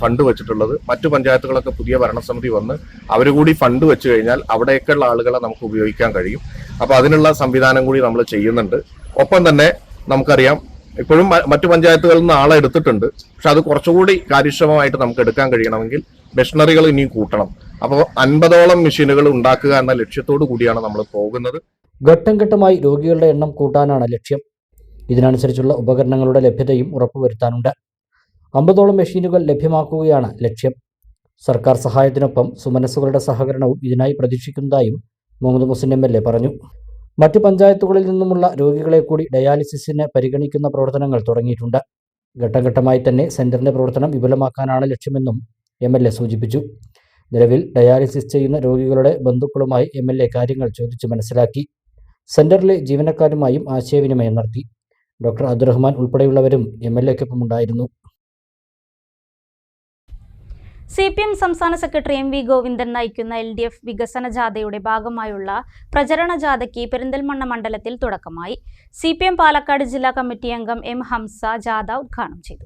ഫണ്ട് വെച്ചിട്ടുള്ളത്. മറ്റു പഞ്ചായത്തുകളൊക്കെ പുതിയ ഭരണസമിതി വന്ന് അവർ കൂടി ഫണ്ട് വെച്ച് കഴിഞ്ഞാൽ അവിടെയൊക്കെയുള്ള ആളുകളെ നമുക്ക് ഉപയോഗിക്കാൻ കഴിയും. അപ്പോൾ അതിനുള്ള സംവിധാനം കൂടി നമ്മൾ ചെയ്യുന്നുണ്ട്. ഒപ്പം തന്നെ നമുക്കറിയാം ഇപ്പോഴും മറ്റു പഞ്ചായത്തുകളിൽ നിന്ന് ആളെ എടുത്തിട്ടുണ്ട്. പക്ഷെ അത് കുറച്ചുകൂടി കാര്യക്ഷമമായിട്ട് നമുക്ക് എടുക്കാൻ കഴിയണമെങ്കിൽ മെഷീനറികൾ ഇനിയും കൂട്ടണം. അപ്പോൾ 50ഓളം മെഷീനുകൾ ഉണ്ടാക്കുക എന്ന ലക്ഷ്യത്തോടു കൂടിയാണ് നമ്മൾ പോകുന്നത്. ഘട്ടം ഘട്ടമായി രോഗികളുടെ എണ്ണം കൂട്ടാനാണ് ലക്ഷ്യം. ഇതിനനുസരിച്ചുള്ള ഉപകരണങ്ങളുടെ ലഭ്യതയും ഉറപ്പുവരുത്താനുണ്ട്. 50ഓളം മെഷീനുകൾ ലഭ്യമാക്കുകയാണ് ലക്ഷ്യം. സർക്കാർ സഹായത്തിനൊപ്പം സുമനസ്സുകളുടെ സഹകരണവും ഇതിനായി പ്രതീക്ഷിക്കുന്നതായും മുഹമ്മദ് മുഹസിൻ MLA പറഞ്ഞു. മറ്റ് പഞ്ചായത്തുകളിൽ നിന്നുമുള്ള രോഗികളെ കൂടി ഡയാലിസിസിന് പരിഗണിക്കുന്ന പ്രവർത്തനങ്ങൾ തുടങ്ങിയിട്ടുണ്ട്. ഘട്ടം ഘട്ടമായി തന്നെ സെന്ററിന്റെ പ്രവർത്തനം വിപുലമാക്കാനാണ് ലക്ഷ്യമെന്നും MLA സൂചിപ്പിച്ചു. നിലവിൽ ഡയാലിസിസ് ചെയ്യുന്ന രോഗികളുടെ ബന്ധുക്കളുമായി MLA കാര്യങ്ങൾ ചോദിച്ചു മനസ്സിലാക്കി. സെന്ററിലെ ജീവനക്കാരുമായും ആശയവിനിമയം നടത്തി. ഡോക്ടർ അബ്ദുറഹ്മാൻ ഉൾപ്പെടെയുള്ളവരും MLAക്കൊപ്പം ഉണ്ടായിരുന്നു. CPM സംസ്ഥാന സെക്രട്ടറി MV ഗോവിന്ദൻ നയിക്കുന്ന LDF വികസന ജാഥയുടെ ഭാഗമായുള്ള പ്രചരണ ജാഥയ്ക്ക് പെരിന്തൽമണ്ണ മണ്ഡലത്തിൽ തുടക്കമായി. CPM പാലക്കാട് ജില്ലാ കമ്മിറ്റി അംഗം M ഹംസ ജാഥ ഉദ്ഘാടനം ചെയ്തു.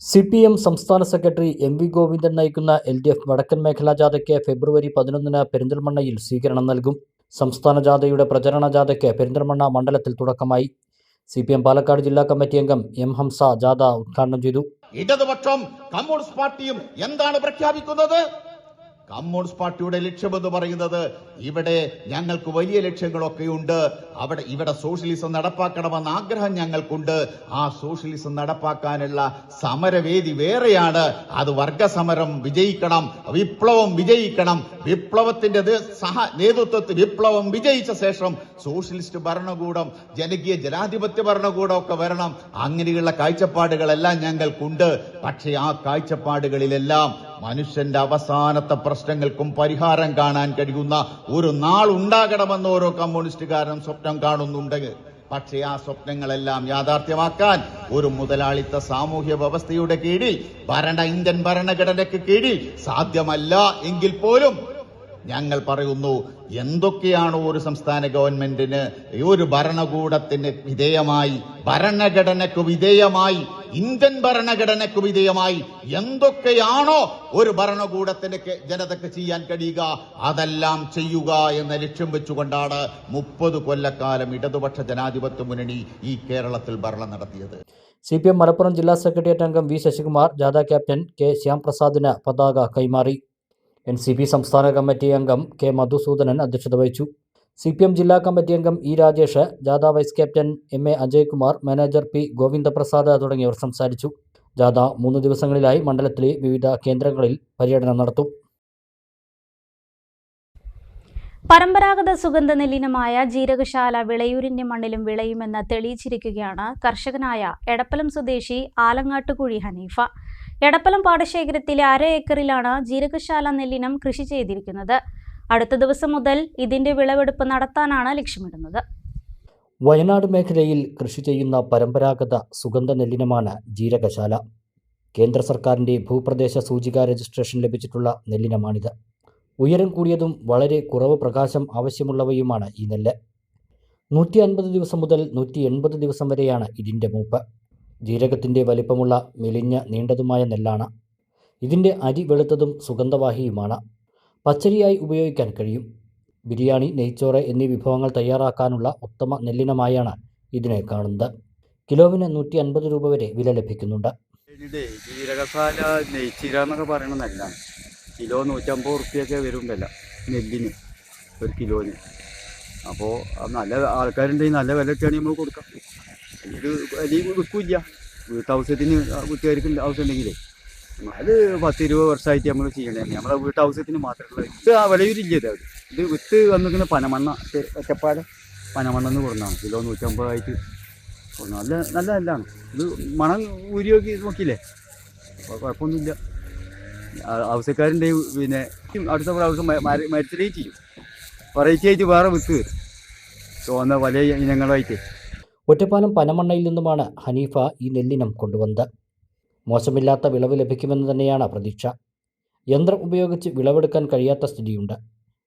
CPM സംസ്ഥാന സെക്രട്ടറി MV ഗോവിന്ദൻ നയിക്കുന്ന LDF വടക്കൻ മേഖലാ ജാഥയ്ക്ക് ഫെബ്രുവരി 11 പെരിന്തൽമണ്ണയിൽ സ്വീകരണം നൽകും. സംസ്ഥാന ജാഥയുടെ പ്രചരണ ജാഥയ്ക്ക് പെരിന്തൽമണ്ണ മണ്ഡലത്തിൽ തുടക്കമായി. CPM പാലക്കാട് ജില്ലാ കമ്മിറ്റി അംഗം M ഹംസ ജാഥ ഉദ്ഘാടനം ചെയ്തു. ഇടതുപക്ഷം കമ്മ്യൂണിസ്റ്റ് പാർട്ടിയും എന്താണ് പ്രഖ്യാപിക്കുന്നത്? കമ്മ്യൂണിസ്റ്റ് പാർട്ടിയുടെ ലക്ഷ്യമെന്ന് പറയുന്നത് ഇവിടെ ഞങ്ങൾക്ക് വലിയ ലക്ഷ്യങ്ങളൊക്കെയുണ്ട്. ഇവിടെ സോഷ്യലിസം നടപ്പാക്കണമെന്ന ആഗ്രഹം ഞങ്ങൾക്കുണ്ട്. ആ സോഷ്യലിസം നടപ്പാക്കാനുള്ള സമരവേദി വേറെയാണ്. അത് വർഗസമരം വിജയിക്കണം, വിപ്ലവം വിജയിക്കണം. വിപ്ലവത്തിന്റെ നേതൃത്വത്തിൽ വിപ്ലവം വിജയിച്ച ശേഷം സോഷ്യലിസ്റ്റ് ഭരണകൂടം, ജനകീയ ജനാധിപത്യ ഭരണകൂടം ഒക്കെ വരണം. അങ്ങനെയുള്ള കാഴ്ചപ്പാടുകളെല്ലാം ഞങ്ങൾക്കുണ്ട്. പക്ഷേ ആ കാഴ്ചപ്പാടുകളിലെല്ലാം മനുഷ്യന്റെ അവസാനത്തെ പ്രശ്നങ്ങൾക്കും പരിഹാരം കാണാൻ കഴിയുന്ന ഒരു നാൾ ഉണ്ടാകണമെന്ന് ഓരോ കമ്മ്യൂണിസ്റ്റുകാരനും സ്വപ്നം കാണുന്നുണ്ടെങ്കിൽ, പക്ഷേ ആ സ്വപ്നങ്ങളെല്ലാം യാഥാർത്ഥ്യമാക്കാൻ ഒരു മുതലാളിത്ത സാമൂഹ്യ വ്യവസ്ഥയുടെ കീഴിൽ ഇന്ത്യൻ ഭരണഘടനയ്ക്ക് കീഴിൽ സാധ്യമല്ല. എങ്കിൽ പോലും ഞങ്ങൾ പറയുന്നു, എന്തൊക്കെയാണോ ഒരു സംസ്ഥാന ഗവൺമെന്റിന് ഒരു ഭരണകൂടത്തിന് വിധേയമായി, ഭരണഘടനയ്ക്ക് വിധേയമായി, ഇന്ത്യൻ ഭരണഘടനയ്ക്ക് വിധേയമായി എന്തൊക്കെയാണോ ഒരു ഭരണകൂടത്തിന് ജനതയ്ക്ക് ചെയ്യാൻ കഴിയുക അതെല്ലാം ചെയ്യുക എന്ന ലക്ഷ്യം വെച്ചുകൊണ്ടാണ് 30 കൊല്ലക്കാലം ഇടതുപക്ഷ ജനാധിപത്യ മുന്നണി ഈ കേരളത്തിൽ ഭരണം നടത്തിയത്. CPM മലപ്പുറം ജില്ലാ സെക്രട്ടേറിയറ്റ് അംഗം V ശശികുമാർ ജാഥ ക്യാപ്റ്റൻ K ശ്യാംപ്രസാദിന് പതാക കൈമാറി. NCP സംസ്ഥാന കമ്മിറ്റി അംഗം K മധുസൂദനൻ അധ്യക്ഷത വഹിച്ചു. CPM ജില്ലാ കമ്മിറ്റി അംഗം E രാജേഷ്, ജാഥ vice captain MA Ajaykumar, manager P Govindaprasad തുടങ്ങിയവർ സംസാരിച്ചു. ജാഥ 3 ദിവസങ്ങളിലായി മണ്ഡലത്തിലെ വിവിധ കേന്ദ്രങ്ങളിൽ പര്യടനം നടത്തും. പരമ്പരാഗത സുഗന്ധ നെല്ലിനമായ ജീരകശാല വിളയൂരിന്റെ മണ്ണിലും വിളയുമെന്ന് തെളിയിച്ചിരിക്കുകയാണ് കർഷകനായ എടപ്പലം സ്വദേശി ആലങ്ങാട്ടുകുഴി ഹനീഫ. എടപ്പലം പാടശേഖരത്തിലെ 1/2 ഏക്കറിലാണ് ജീരകശാല നെല്ലിനം കൃഷി ചെയ്തിരിക്കുന്നത്. അടുത്ത ദിവസം മുതൽ ഇതിന്റെ വിളവെടുപ്പ് നടത്താനാണ് ലക്ഷ്യമിടുന്നത്. വയനാട് മേഖലയിൽ കൃഷി ചെയ്യുന്ന പരമ്പരാഗത സുഗന്ധ നെല്ലിനമാണ് ജീരകശാല. കേന്ദ്ര സർക്കാരിൻ്റെ ഭൂപ്രദേശ സൂചിക രജിസ്ട്രേഷൻ ലഭിച്ചിട്ടുള്ള നെല്ലിനമാണിത്. ഉയരം കൂടിയതും വളരെ കുറവ് പ്രകാശം ആവശ്യമുള്ളവയുമാണ് ഈ നെല്ല്. 150 ദിവസം മുതൽ 180 ദിവസം വരെയാണ് ഇതിൻ്റെ മൂപ്പ്. ജീരകത്തിൻ്റെ വലിപ്പമുള്ള മെലിഞ്ഞ നീണ്ടതുമായ നെല്ലാണ്. ഇതിൻ്റെ അരി വെളുത്തതും സുഗന്ധവാഹിയുമാണ്. പച്ചരിയായി ഉപയോഗിക്കാൻ കഴിയും. ബിരിയാണി, നെയ്ച്ചോറ് എന്നീ വിഭവങ്ങൾ തയ്യാറാക്കാനുള്ള ഉത്തമ നെല്ലിനമായാണ് ഇതിനെ കാണുന്നത്. കിലോവിന് 150 രൂപ വരെ വില ലഭിക്കുന്നുണ്ട്. ജീരകശാല നെയ്ച്ചീര എന്നൊക്കെ പറയുന്ന നെല്ലാണ്. കിലോ 150 റുപ്യൊക്കെ വരും വില നെല്ലിന്, ഒരു കിലോന്. അപ്പോൾ നല്ല ആൾക്കാരുണ്ടെങ്കിൽ നല്ല വില ഒക്കെയാണെങ്കിൽ നമ്മൾ കൊടുക്കാം. ഇത് വലിയ വിൽക്കില്ല. വീട്ടാവശ്യത്തിന് വീട്ടുകാർക്ക് ആവശ്യമുണ്ടെങ്കിലേ അത് 10-20 വർഷമായിട്ട് നമ്മൾ ചെയ്യണേ. നമ്മളെ വീട്ടാവശ്യത്തിന് മാത്രമല്ല. ഇത് ആ വിലയൂരില്ല. ഇത് വിത്ത് വന്നിരിക്കുന്ന പനമണ്ണ, ഒറ്റപ്പാട് പനമണ്ണെന്ന് കൊടുക്കുന്നതാണ്. കിലോ 150 ആയിട്ട് കൊടുക്കണം. നല്ല നെല്ലാണ്. ഇത് മണം ഊരി നോക്കിയില്ലേ, അപ്പോൾ കുഴപ്പമൊന്നുമില്ല. ആവശ്യക്കാരുണ്ട്. പിന്നെ അടുത്ത പ്രാവശ്യം മരിച്ചിട്ടേ ചെയ്യും. വെറൈറ്റി ആയിട്ട് വേറെ വിത്ത് വരും, ചുവന്ന പല ഇനങ്ങളായിട്ട്. ഒറ്റപ്പാലം പനമണ്ണയിൽ നിന്നുമാണ് ഹനീഫ ഈ നെല്ലിനം കൊണ്ടുവന്നത്. മോശമില്ലാത്ത വിളവ് ലഭിക്കുമെന്ന് തന്നെയാണ് പ്രതീക്ഷ. യന്ത്രം ഉപയോഗിച്ച് വിളവെടുക്കാൻ കഴിയാത്ത സ്ഥിതിയുണ്ട്.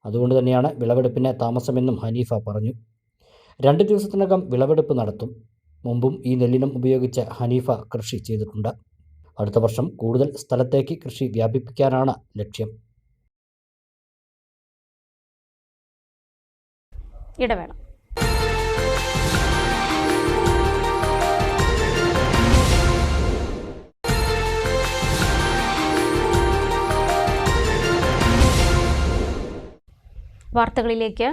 അതുകൊണ്ട് തന്നെയാണ് വിളവെടുപ്പിന് താമസമെന്നും ഹനീഫ പറഞ്ഞു. 2 ദിവസത്തിനകം വിളവെടുപ്പ് നടത്തും. മുമ്പും ഈ നെല്ലിനം ഉപയോഗിച്ച് ഹനീഫ കൃഷി ചെയ്തിട്ടുണ്ട്. അടുത്ത വർഷം കൂടുതൽ സ്ഥലത്തേക്ക് കൃഷി വ്യാപിപ്പിക്കാനാണ് ലക്ഷ്യം. ഇടവേള. വാർത്തകളിലേക്ക്.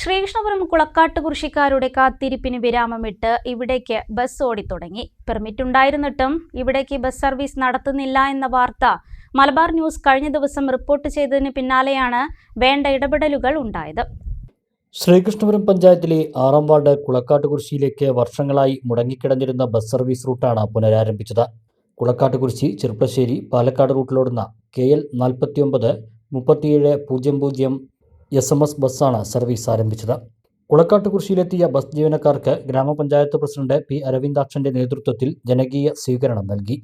ശ്രീകൃഷ്ണപുരം കുളക്കാട്ട് കൃഷിക്കാരുടെ കാത്തിരിപ്പിന് വിരാമമിട്ട് ഇവിടേക്ക് ബസ് ഓടിത്തുടങ്ങി. പെർമിറ്റ് ഉണ്ടായിരുന്നിട്ടും ഇവിടേക്ക് ബസ് സർവീസ് നടത്തുന്നില്ല എന്ന വാർത്ത മലബാർ ന്യൂസ് കഴിഞ്ഞ ദിവസം റിപ്പോർട്ട് ചെയ്തതിന് പിന്നാലെയാണ് വേണ്ട ഇടപെടലുകൾ ഉണ്ടായത്. ശ്രീകൃഷ്ണപുരം പഞ്ചായത്തിലെ 6-ാം വാർഡ് കുളക്കാട്ടുകുറിശ്ശിയിലേക്ക് വർഷങ്ങളായി മുടങ്ങിക്കിടന്നിരുന്ന ബസ് സർവീസ് റൂട്ടാണ് പുനരാരംഭിച്ചത്. കുളക്കാട്ടുകുറിശ്ശി ചെറുപ്പശ്ശേരി പാലക്കാട് റൂട്ടിലോടുന്ന KL 493700 SMS ബസ്സാണ് സർവീസ് ആരംഭിച്ചത്. കുളക്കാട്ടുകുറിശ്ശിയിലെത്തിയ ബസ് ജീവനക്കാർക്ക് ഗ്രാമപഞ്ചായത്ത് പ്രസിഡന്റ് P. അരവിന്ദാക്ഷന്റെ നേതൃത്വത്തിൽ ജനകീയ സ്വീകരണം നൽകി.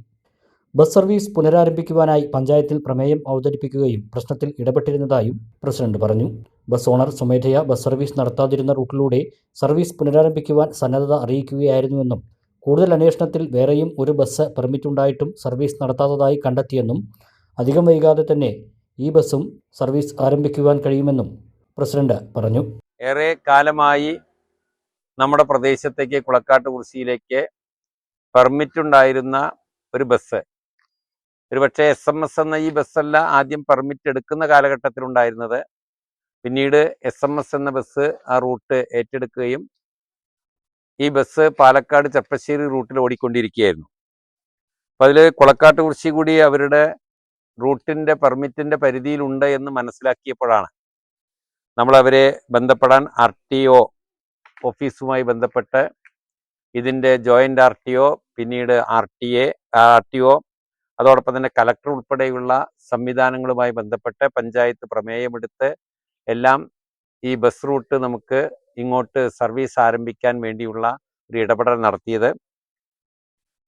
ബസ് സർവീസ് പുനരാരംഭിക്കുവാനായി പഞ്ചായത്തിൽ പ്രമേയം അവതരിപ്പിക്കുകയും പ്രശ്നത്തിൽ ഇടപെട്ടിരുന്നതായും പ്രസിഡന്റ് പറഞ്ഞു. ബസ് ഓണർ സ്വമേധയാ ബസ് സർവീസ് നടത്താതിരുന്ന റൂട്ടിലൂടെ സർവീസ് പുനരാരംഭിക്കുവാൻ സന്നദ്ധത അറിയിക്കുകയായിരുന്നുവെന്നും കൂടുതൽ അന്വേഷണത്തിൽ വേറെയും ഒരു ബസ് പെർമിറ്റ് ഉണ്ടായിട്ടും സർവീസ് നടത്താത്തതായി കണ്ടെത്തിയെന്നും അധികം വൈകാതെ തന്നെ ഈ ബസ്സും സർവീസ് ആരംഭിക്കുവാൻ കഴിയുമെന്നും പ്രസിഡന്റ് പറഞ്ഞു. ഏറെ കാലമായി നമ്മുടെ പ്രദേശത്തേക്ക് കുളക്കാട്ടുകുറിശ്ശിയിലേക്ക് പെർമിറ്റ് ഉണ്ടായിരുന്ന ഒരു ബസ്, ഒരുപക്ഷെ SMS എന്ന ഈ ബസ്സല്ല ആദ്യം പെർമിറ്റ് എടുക്കുന്ന കാലഘട്ടത്തിലുണ്ടായിരുന്നത്. പിന്നീട് SMS എന്ന ബസ് ആ റൂട്ട് ഏറ്റെടുക്കുകയും ഈ ബസ് പാലക്കാട് ചെപ്പശ്ശേരി റൂട്ടിൽ ഓടിക്കൊണ്ടിരിക്കുകയായിരുന്നു. അപ്പം അതിൽ കുളക്കാട്ടുകുറിശ്ശി കൂടി അവരുടെ റൂട്ടിൻ്റെ പെർമിറ്റിൻ്റെ പരിധിയിലുണ്ട് എന്ന് മനസ്സിലാക്കിയപ്പോഴാണ് നമ്മളവരെ ബന്ധപ്പെടാൻ RTO ഓഫീസുമായി ബന്ധപ്പെട്ട് ഇതിൻ്റെ ജോയിൻ്റ് RTO, പിന്നീട് RTO, അതോടൊപ്പം തന്നെ കലക്ടർ ഉൾപ്പെടെയുള്ള സംവിധാനങ്ങളുമായി ബന്ധപ്പെട്ട് പഞ്ചായത്ത് പ്രമേയമെടുത്ത് എല്ലാം ഈ ബസ് റൂട്ട് നമുക്ക് ഇങ്ങോട്ട് സർവീസ് ആരംഭിക്കാൻ വേണ്ടിയുള്ള ഒരു ഇടപെടൽ നടത്തിയത്.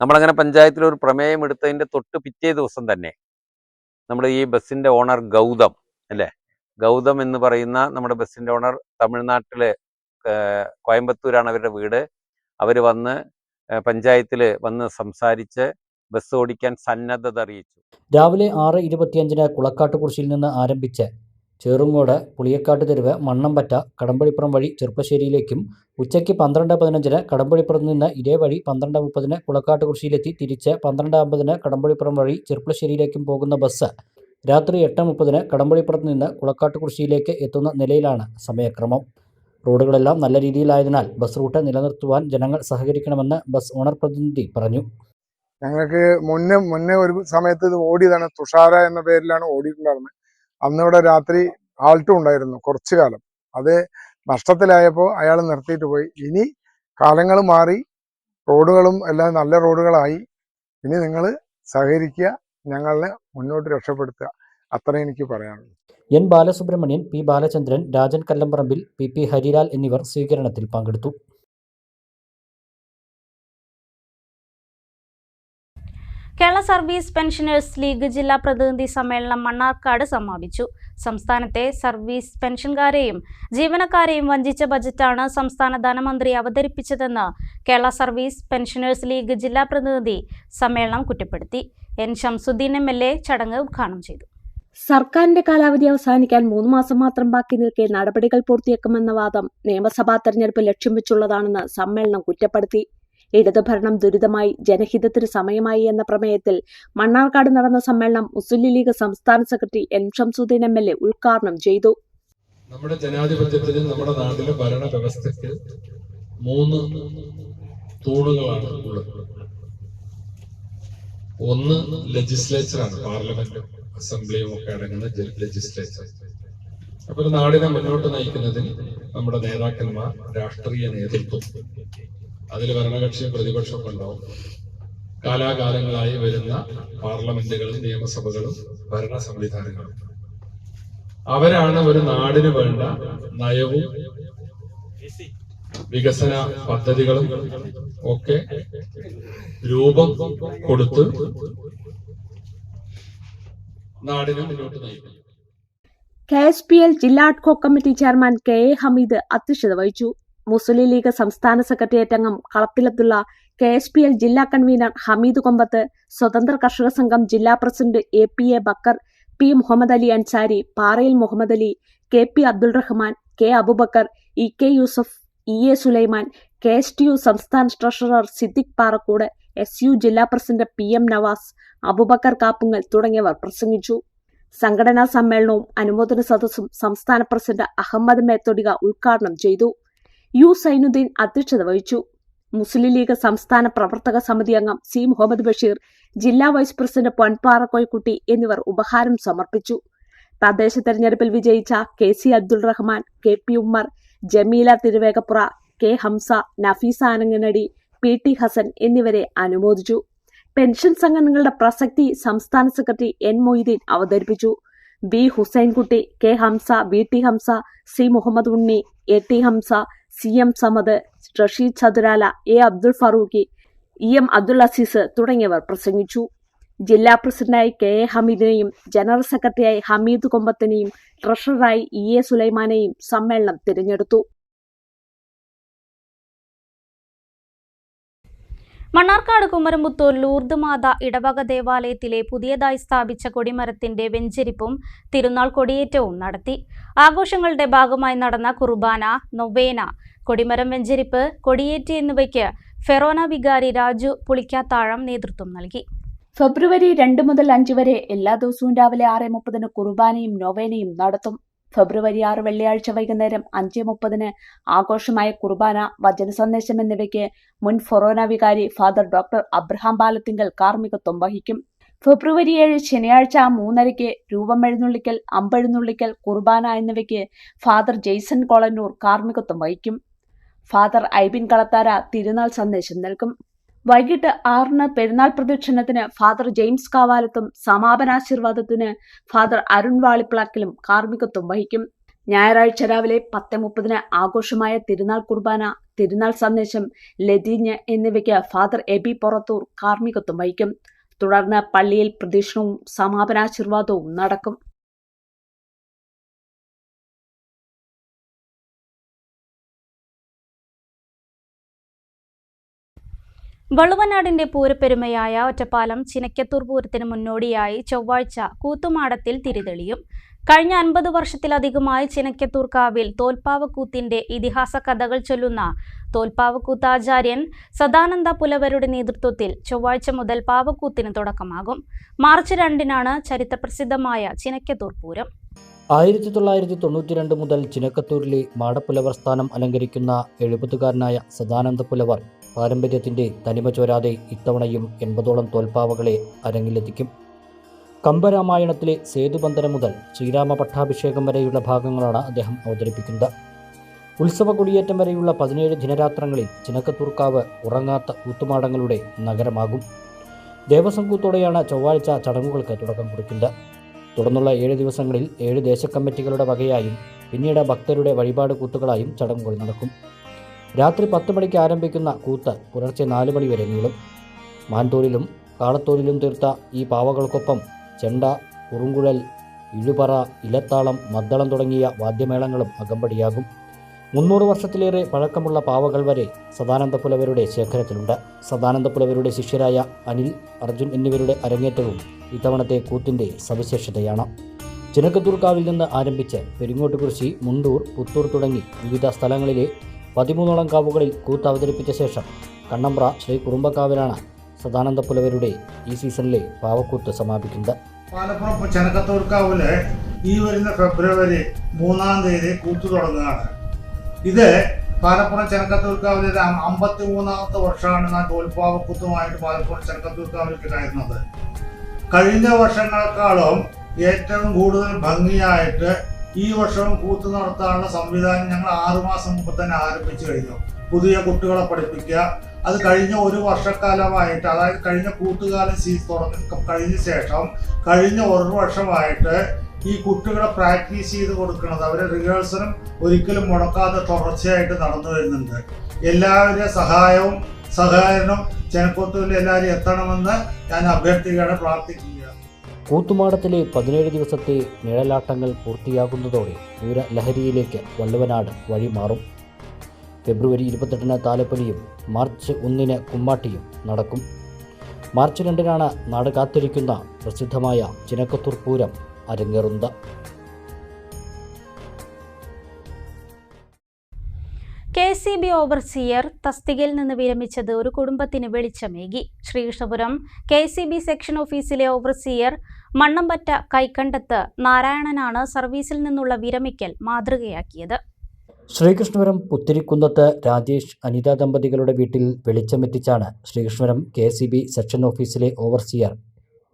നമ്മളങ്ങനെ പഞ്ചായത്തിൽ ഒരു പ്രമേയം എടുത്തതിൻ്റെ തൊട്ട് പിറ്റേ ദിവസം തന്നെ നമ്മുടെ ഈ ബസ്സിൻ്റെ ഓണർ ഗൗതം എന്ന് പറയുന്ന നമ്മുടെ ബസ്സിൻ്റെ ഓണർ തമിഴ്നാട്ടിൽ കോയമ്പത്തൂരാണ് അവരുടെ വീട്. അവർ വന്ന് പഞ്ചായത്തിൽ വന്ന് സംസാരിച്ച് ബസ് ഓടിക്കാൻ സന്നദ്ധത അറിയിച്ചു. രാവിലെ 6:25 കുളക്കാട്ടുകുറിശ്ശിയിൽ നിന്ന് ആരംഭിച്ച് ചേറുങ്ങോട്, പുളിയക്കാട്ട് തെരുവ്, മണ്ണമ്പറ്റ, കടമ്പഴിപ്പുറം വഴി ചെറുപ്പശ്ശേരിയിലേക്കും ഉച്ചയ്ക്ക് 12:15 കടമ്പഴിപ്പുറത്ത് നിന്ന് ഇതേ വഴി 12:30 കുളക്കാട്ടുകുറിശ്ശിയിലെത്തി തിരിച്ച് 12:50 കടമ്പഴിപ്പുറം വഴി ചെറുപ്പശ്ശേരിയിലേക്കും പോകുന്ന ബസ് രാത്രി 8:30 കടമ്പഴിപ്പുറത്ത് നിന്ന് കുളക്കാട്ടുകുറിശ്ശിയിലേക്ക് എത്തുന്ന നിലയിലാണ് സമയക്രമം. റോഡുകളെല്ലാം നല്ല രീതിയിലായതിനാൽ ബസ് റൂട്ട് നിലനിർത്തുവാൻ ജനങ്ങൾ സഹകരിക്കണമെന്ന് ബസ് ഓണർ പ്രതിനിധി പറഞ്ഞു. ഞങ്ങൾക്ക് മുന്നേ ഒരു സമയത്ത് ഇത് ഓടിയതാണ്. തുഷാര എന്ന പേരിലാണ് ഓടിയിട്ടുണ്ടായിരുന്നത്. അന്നിവിടെ രാത്രി ആൾട്ടും ഉണ്ടായിരുന്നു കുറച്ചു കാലം. അത് നഷ്ടത്തിലായപ്പോൾ അയാൾ നിർത്തിയിട്ട് പോയി. ഇനി കാലങ്ങൾ മാറി, റോഡുകളും എല്ലാം നല്ല റോഡുകളായി. ഇനി നിങ്ങൾ സഹകരിക്കുക, ഞങ്ങളെ മുന്നോട്ട് രക്ഷപ്പെടുത്തുക, അത്രേ എനിക്ക് പറയാനുള്ളൂ. N. Balasubramanian, P. Balachandran, Rajan Kallamparambil, PP Harilal എന്നിവർ സ്വീകരണത്തിൽ പങ്കെടുത്തു. കേരള സർവീസ് പെൻഷനേഴ്സ് ലീഗ് ജില്ലാ പ്രതിനിധി സമ്മേളനം മണ്ണാർക്കാട് സമാപിച്ചു. സംസ്ഥാനത്തെ സർവീസ് പെൻഷൻകാരെയും ജീവനക്കാരെയും വഞ്ചിച്ച ബജറ്റാണ് സംസ്ഥാന ധനമന്ത്രി അവതരിപ്പിച്ചതെന്ന് കേരള സർവീസ് പെൻഷനേഴ്സ് ലീഗ് ജില്ലാ പ്രതിനിധി സമ്മേളനം കുറ്റപ്പെടുത്തി. N. ഷംസുദ്ദീൻ MLA ചടങ്ങ് ഉദ്ഘാടനം ചെയ്തു. സർക്കാരിന്റെ കാലാവധി അവസാനിക്കാൻ 3 മാസം മാത്രം ബാക്കി നിൽക്കെ നടപടികൾ പൂർത്തിയാക്കുമെന്ന വാദം നിയമസഭാ തെരഞ്ഞെടുപ്പ് ലക്ഷ്യം വെച്ചുള്ളതാണെന്ന് സമ്മേളനം കുറ്റപ്പെടുത്തി. ഇടതുഭരണം ദുരിതമായി, ജനഹിതത്തിന് സമയമായി എന്ന പ്രമേയത്തിൽ മണ്ണാർക്കാട് നടന്ന സമ്മേളനം മുസ്ലിം ലീഗ് സംസ്ഥാന സെക്രട്ടറി N. ഷംസുദ്ദീൻ MLA ഉദ്ഘാടനം ചെയ്തു. നമ്മുടെ ജനാധിപത്യത്തിന്, നമ്മുടെ നാട്ടിലെ ഭരണ വ്യവസ്ഥയ്ക്ക് 3 തൂണുകളാണ് ഉള്ളത്. ഒന്ന് ലെജിസ്ലേച്ചറാണ്, പാർലമെന്റും അസംബ്ലിയും ഒക്കെ അടങ്ങുന്ന ലെജിസ്ലേച്ചർ. അപ്പൊ ഒരു നാടിനെ മുന്നോട്ട് നയിക്കുന്നതിൽ നമ്മുടെ നേതാക്കന്മാർ, രാഷ്ട്രീയ നേതൃത്വം, അതിൽ ഭരണകക്ഷിയും പ്രതിപക്ഷമൊക്കെ ഉണ്ടാവും. കാലാകാലങ്ങളായി വരുന്ന പാർലമെന്റുകളും നിയമസഭകളും ഭരണ സംവിധാനങ്ങളും അവരാണ് ഒരു നാടിന് വേണ്ട നയവും വികസന പദ്ധതികളും ഒക്കെ രൂപം കൊടുത്ത് നാടിനെ മുന്നോട്ട് നയിക്കും. KSPL ജില്ലാ ad hoc committee chairman KA Hameed അധ്യക്ഷത വഹിച്ചു. മുസ്ലിം ലീഗ് സംസ്ഥാന സെക്രട്ടേറിയറ്റ് അംഗം കളത്തിൽ അബ്ദുള്ള, KSPL ജില്ലാ കൺവീനർ ഹമീദ് കൊമ്പത്ത്, സ്വതന്ത്ര കർഷക സംഘം ജില്ലാ president APA Bakkar, P. Muhammad Ali Ansari, Parayil Muhammad Ali, KP Abdul Rahman, K. Abubakar, EK Yusuf, EA Sulaiman, KSTU സംസ്ഥാന ട്രഷറർ സിദ്ദിഖ് പാറക്കൂട്, SU ജില്ലാ പ്രസിഡന്റ് PM നവാസ്, അബുബക്കർ കാപ്പുങ്ങൽ തുടങ്ങിയവർ പ്രസംഗിച്ചു. സംഘടനാ സമ്മേളനവും അനുമോദന സദസ്സും സംസ്ഥാന പ്രസിഡന്റ് അഹമ്മദ് മേത്തൊടിക ഉദ്ഘാടനം ചെയ്തു. യു സൈനുദ്ദീൻ അധ്യക്ഷത വഹിച്ചു. മുസ്ലിം ലീഗ് സംസ്ഥാന പ്രവർത്തക സമിതി അംഗം സി മുഹമ്മദ് ബഷീർ, ജില്ലാ വൈസ് പ്രസിഡന്റ് പൊൻപാറ കോയക്കുട്ടി എന്നിവർ ഉപഹാരം സമർപ്പിച്ചു. തദ്ദേശ തെരഞ്ഞെടുപ്പിൽ വിജയിച്ച KC Abdul Rahman, KP Ummer, Jameela Thiruvegappura, K Hamza, Nafeesa ആനങ്ങനടി, PT Hasan എന്നിവരെ അനുമോദിച്ചു. പെൻഷൻ സംഘടനകളുടെ പ്രസക്തി സംസ്ഥാന സെക്രട്ടറി N മൊയ്തീൻ അവതരിപ്പിച്ചു. B Hussainkutty, K Hamza, BT Hamza, C Muhammad Unni, AT Hamza, CM Samad, Rasheed ചതുരാല, A Abdul Farooqi, EM Abdul Azeez തുടങ്ങിയവർ പ്രസംഗിച്ചു. ജില്ലാ പ്രസിഡന്റായി KA ഹമീദിനെയും ജനറൽ സെക്രട്ടറിയായി ഹമീദ് കൊമ്പത്തിനെയും ട്രഷററായി EA സുലൈമാനെയും സമ്മേളനം തിരഞ്ഞെടുത്തു. മണ്ണാർക്കാട് കുമരംപുത്തൂർ ലൂർദ് മാത ഇടവക ദേവാലയത്തിലെ പുതിയതായി സ്ഥാപിച്ച കൊടിമരത്തിന്റെ വെഞ്ചരിപ്പും തിരുനാൾ കൊടിയേറ്റവും നടത്തി. ആഘോഷങ്ങളുടെ ഭാഗമായി നടന്ന കുർബാന, നൊവേന, കൊടിമരം വെഞ്ചരിപ്പ്, കൊടിയേറ്റ് എന്നിവയ്ക്ക് ഫെറോന വികാരി രാജു പുളിക്കാത്താഴം നേതൃത്വം നൽകി. ഫെബ്രുവരി 2 മുതൽ 5 വരെ എല്ലാ ദിവസവും രാവിലെ 6:30 കുർബാനയും നൊവേനയും നടത്തും. ഫെബ്രുവരി 6 വെള്ളിയാഴ്ച വൈകുന്നേരം 5:30 ആഘോഷമായ കുർബാന, വചന സന്ദേശം എന്നിവയ്ക്ക് മുൻ ഫൊറോന വികാരി ഫാദർ ഡോക്ടർ അബ്രഹാം പാലത്തിങ്കൽ കാർമ്മികത്വം വഹിക്കും. ഫെബ്രുവരി 7 ശനിയാഴ്ച 3:30 രൂപമെഴുന്നള്ളിക്കൽ, അമ്പെഴുന്നള്ളിക്കൽ, കുർബാന എന്നിവയ്ക്ക് ഫാദർ ജെയ്സൺ കോളന്നൂർ കാർമ്മികത്വം വഹിക്കും. ഫാദർ ഐബിൻ കളത്താര തിരുനാൾ സന്ദേശം നൽകും. വൈകിട്ട് 6 പെരുന്നാൾ പ്രദക്ഷിണത്തിന് ഫാദർ ജെയിംസ് കാവാലത്തും സമാപനാശീർവാദത്തിന് ഫാദർ അരുൺ വാളിപ്ലാക്കിലും കാർമ്മികത്വം വഹിക്കും. ഞായറാഴ്ച രാവിലെ 10:30 ആഘോഷമായ തിരുനാൾ കുർബാന, തിരുനാൾ സന്ദേശം, ലതീഞ്ഞ് എന്നിവയ്ക്ക് ഫാദർ എബി പൊറത്തൂർ കാർമ്മികത്വം വഹിക്കും. തുടർന്ന് പള്ളിയിൽ പ്രദക്ഷിണവും സമാപനാശീർവാദവും നടക്കും. വള്ളുവനാടിന്റെ പൂരപ്പെരുമയായ ഒറ്റപ്പാലം ചിനക്കത്തൂർ പൂരത്തിന് മുന്നോടിയായി ചൊവ്വാഴ്ച കൂത്തുമാടത്തിൽ തിരിതെളിയും. കഴിഞ്ഞ 50 വർഷത്തിലധികമായി ചിനക്കത്തൂർ കാവിൽ തോൽപ്പാവക്കൂത്തിന്റെ ഇതിഹാസ കഥകൾ ചൊല്ലുന്ന തോൽപ്പാവക്കൂത്താചാര്യൻ സദാനന്ദ പുലവരുടെ നേതൃത്വത്തിൽ ചൊവ്വാഴ്ച മുതൽ പാവക്കൂത്തിന് തുടക്കമാകും. മാർച്ച് 2-നാണ് ചരിത്രപ്രസിദ്ധമായ ചിനക്കത്തൂർ പൂരം. 1992 മുതൽ ചിനക്കത്തൂരിലെ മാടപ്പുലവർ സ്ഥാനം അലങ്കരിക്കുന്ന 70-കാരനായ സദാനന്ദ പുലവർ പാരമ്പര്യത്തിന്റെ തനിമ ചോരാതെ ഇത്തവണയും 80ഓളം തോൽപ്പാവകളെ അരങ്ങിലെത്തിക്കും. കമ്പരാമായണത്തിലെ സേതുബന്ധനം മുതൽ ശ്രീരാമ പട്ടാഭിഷേകം വരെയുള്ള ഭാഗങ്ങളാണ് അദ്ദേഹം അവതരിപ്പിക്കുന്നത്. ഉത്സവ കൊടിയേറ്റം വരെയുള്ള 17 ദിനരാത്രങ്ങളിൽ ചിനക്കത്തൂർക്കാവ് ഉറങ്ങാത്ത കൂത്തുമാടങ്ങളുടെ നഗരമാകും. ദേവസ്വം കൂത്തോടെയാണ് ചൊവ്വാഴ്ച ചടങ്ങുകൾക്ക് തുടക്കം കുറിക്കുന്നത്. തുടർന്നുള്ള 7 ദിവസങ്ങളിൽ 7 ദേശക്കമ്മിറ്റികളുടെ വകയായും പിന്നീട് ഭക്തരുടെ വഴിപാട് കൂത്തുകളായും ചടങ്ങുകൾ നടക്കും. രാത്രി 10 മണിക്ക് ആരംഭിക്കുന്ന കൂത്ത് പുലർച്ചെ 4 മണി വരെ നീളും. മാൻതോലിലും കാളത്തോലിലും തീർത്ത ഈ പാവകൾക്കൊപ്പം ചെണ്ട, കുറുങ്കുഴൽ, ഇഴുപറ, ഇലത്താളം, മദ്ദളം തുടങ്ങിയ വാദ്യമേളങ്ങളും അകമ്പടിയാകും. 300 വർഷത്തിലേറെ പഴക്കമുള്ള പാവകൾ വരെ സദാനന്ദ പുലവരുടെ ശേഖരത്തിലുണ്ട്. സദാനന്ദ പുലവരുടെ ശിഷ്യരായ അനിൽ, അർജുൻ എന്നിവരുടെ അരങ്ങേറ്റവും ഇത്തവണത്തെ കൂത്തിൻ്റെ സവിശേഷതയാണ്. ചിനക്കത്തൂർക്കാവിൽ നിന്ന് ആരംഭിച്ച് പെരിങ്ങോട്ടുകുറിശി, മുണ്ടൂർ, പുത്തൂർ തുടങ്ങി വിവിധ സ്ഥലങ്ങളിലെ 13ഓളം കാവുകളിൽ കൂത്ത് അവതരിപ്പിച്ച ശേഷം കണ്ണമ്പ്ര ശ്രീ കുറുമ്പക്കാവിലാണ് സദാനന്ദ പുലവരുടെ ഈ സീസണിലെ പാവക്കൂത്ത് സമാപിക്കുന്നത്. മലപ്പുറം ചിനക്കത്തൂർക്കാവില് ഈ വരുന്ന ഫെബ്രുവരി 3-ാം തീയതി കൂത്തു തുടങ്ങുകയാണ്. ഇത് പാലപ്പുറം ചിനക്കത്തൂർക്കാവിലെ 53ാമത്തെ വർഷമാണ് ഞാൻ തോൽപ്പാവക്കൂത്തുമായിട്ട് പാലപ്പുറം ചിനക്കത്തൂർക്കാവിലേക്ക് കയറുന്നത്. കഴിഞ്ഞ വർഷങ്ങളെക്കാളും ഏറ്റവും കൂടുതൽ ഭംഗിയായിട്ട് ഈ വർഷവും കൂത്ത് നടത്താനുള്ള സംവിധാനം ഞങ്ങൾ 6 മാസം മുമ്പ് തന്നെ ആരംഭിച്ചു കഴിഞ്ഞു. പുതിയ കുട്ടികളെ പഠിപ്പിക്കുക, അത് കഴിഞ്ഞ 1 വർഷക്കാലമായിട്ട്, അതായത് കഴിഞ്ഞ കൂട്ടുകാലം കഴിഞ്ഞ ശേഷം കഴിഞ്ഞ 1 വർഷമായിട്ട് ഈ കുട്ടികളെ പ്രാക്ടീസ് ചെയ്ത് കൊടുക്കുന്നത്, അവരെ റിഹേഴ്സലും ഒരിക്കലും മുടക്കാതെ തുടർച്ചയായിട്ട് നടന്നു വരുന്നുണ്ട്. എല്ലാവരുടെ സഹായവും സഹകരണവും ചിനക്കത്തൂരിൽ എല്ലാവരും എത്തണമെന്ന് ഞാൻ അഭ്യർത്ഥിക്കുകയാണ്, പ്രാർത്ഥിക്കുക. കൂത്തുമാടത്തിലെ 17 ദിവസത്തെ നിഴലാട്ടങ്ങൾ പൂർത്തിയാകുന്നതോടെ പൂരലഹരിയിലേക്ക് വള്ളുവനാട് വഴിമാറും. ഫെബ്രുവരി 28-ന് താലപ്പൊലിയും മാർച്ച് 1-ന് കുമ്മാട്ടിയും നടക്കും. മാർച്ച് 2-നാണ് നാട് കാത്തിരിക്കുന്ന പ്രസിദ്ധമായ ചിനക്കത്തൂർ പൂരം അരങ്ങേറുന്നത്. KCB ഓവർസിയർ തസ്തികയിൽ നിന്ന് വിരമിച്ചത് ഒരു കുടുംബത്തിന് വെളിച്ചമേകി. ശ്രീകൃഷ്ണപുരം KCB സെക്ഷൻ ഓഫീസിലെ ഓവർസിയർ മണ്ണമ്പറ്റ കൈക്കണ്ടത്ത് നാരായണനാണ് സർവീസിൽ നിന്നുള്ള വിരമിക്കൽ മാതൃകയാക്കിയത്. ശ്രീകൃഷ്ണപുരം പുത്തിരിക്കുന്നത്ത് രാജേഷ് അനിത ദമ്പതികളുടെ വീട്ടിൽ വെളിച്ചമെത്തിച്ചാണ് ശ്രീകൃഷ്ണപുരം KSEB സെക്ഷൻ ഓഫീസിലെ ഓവർസിയർ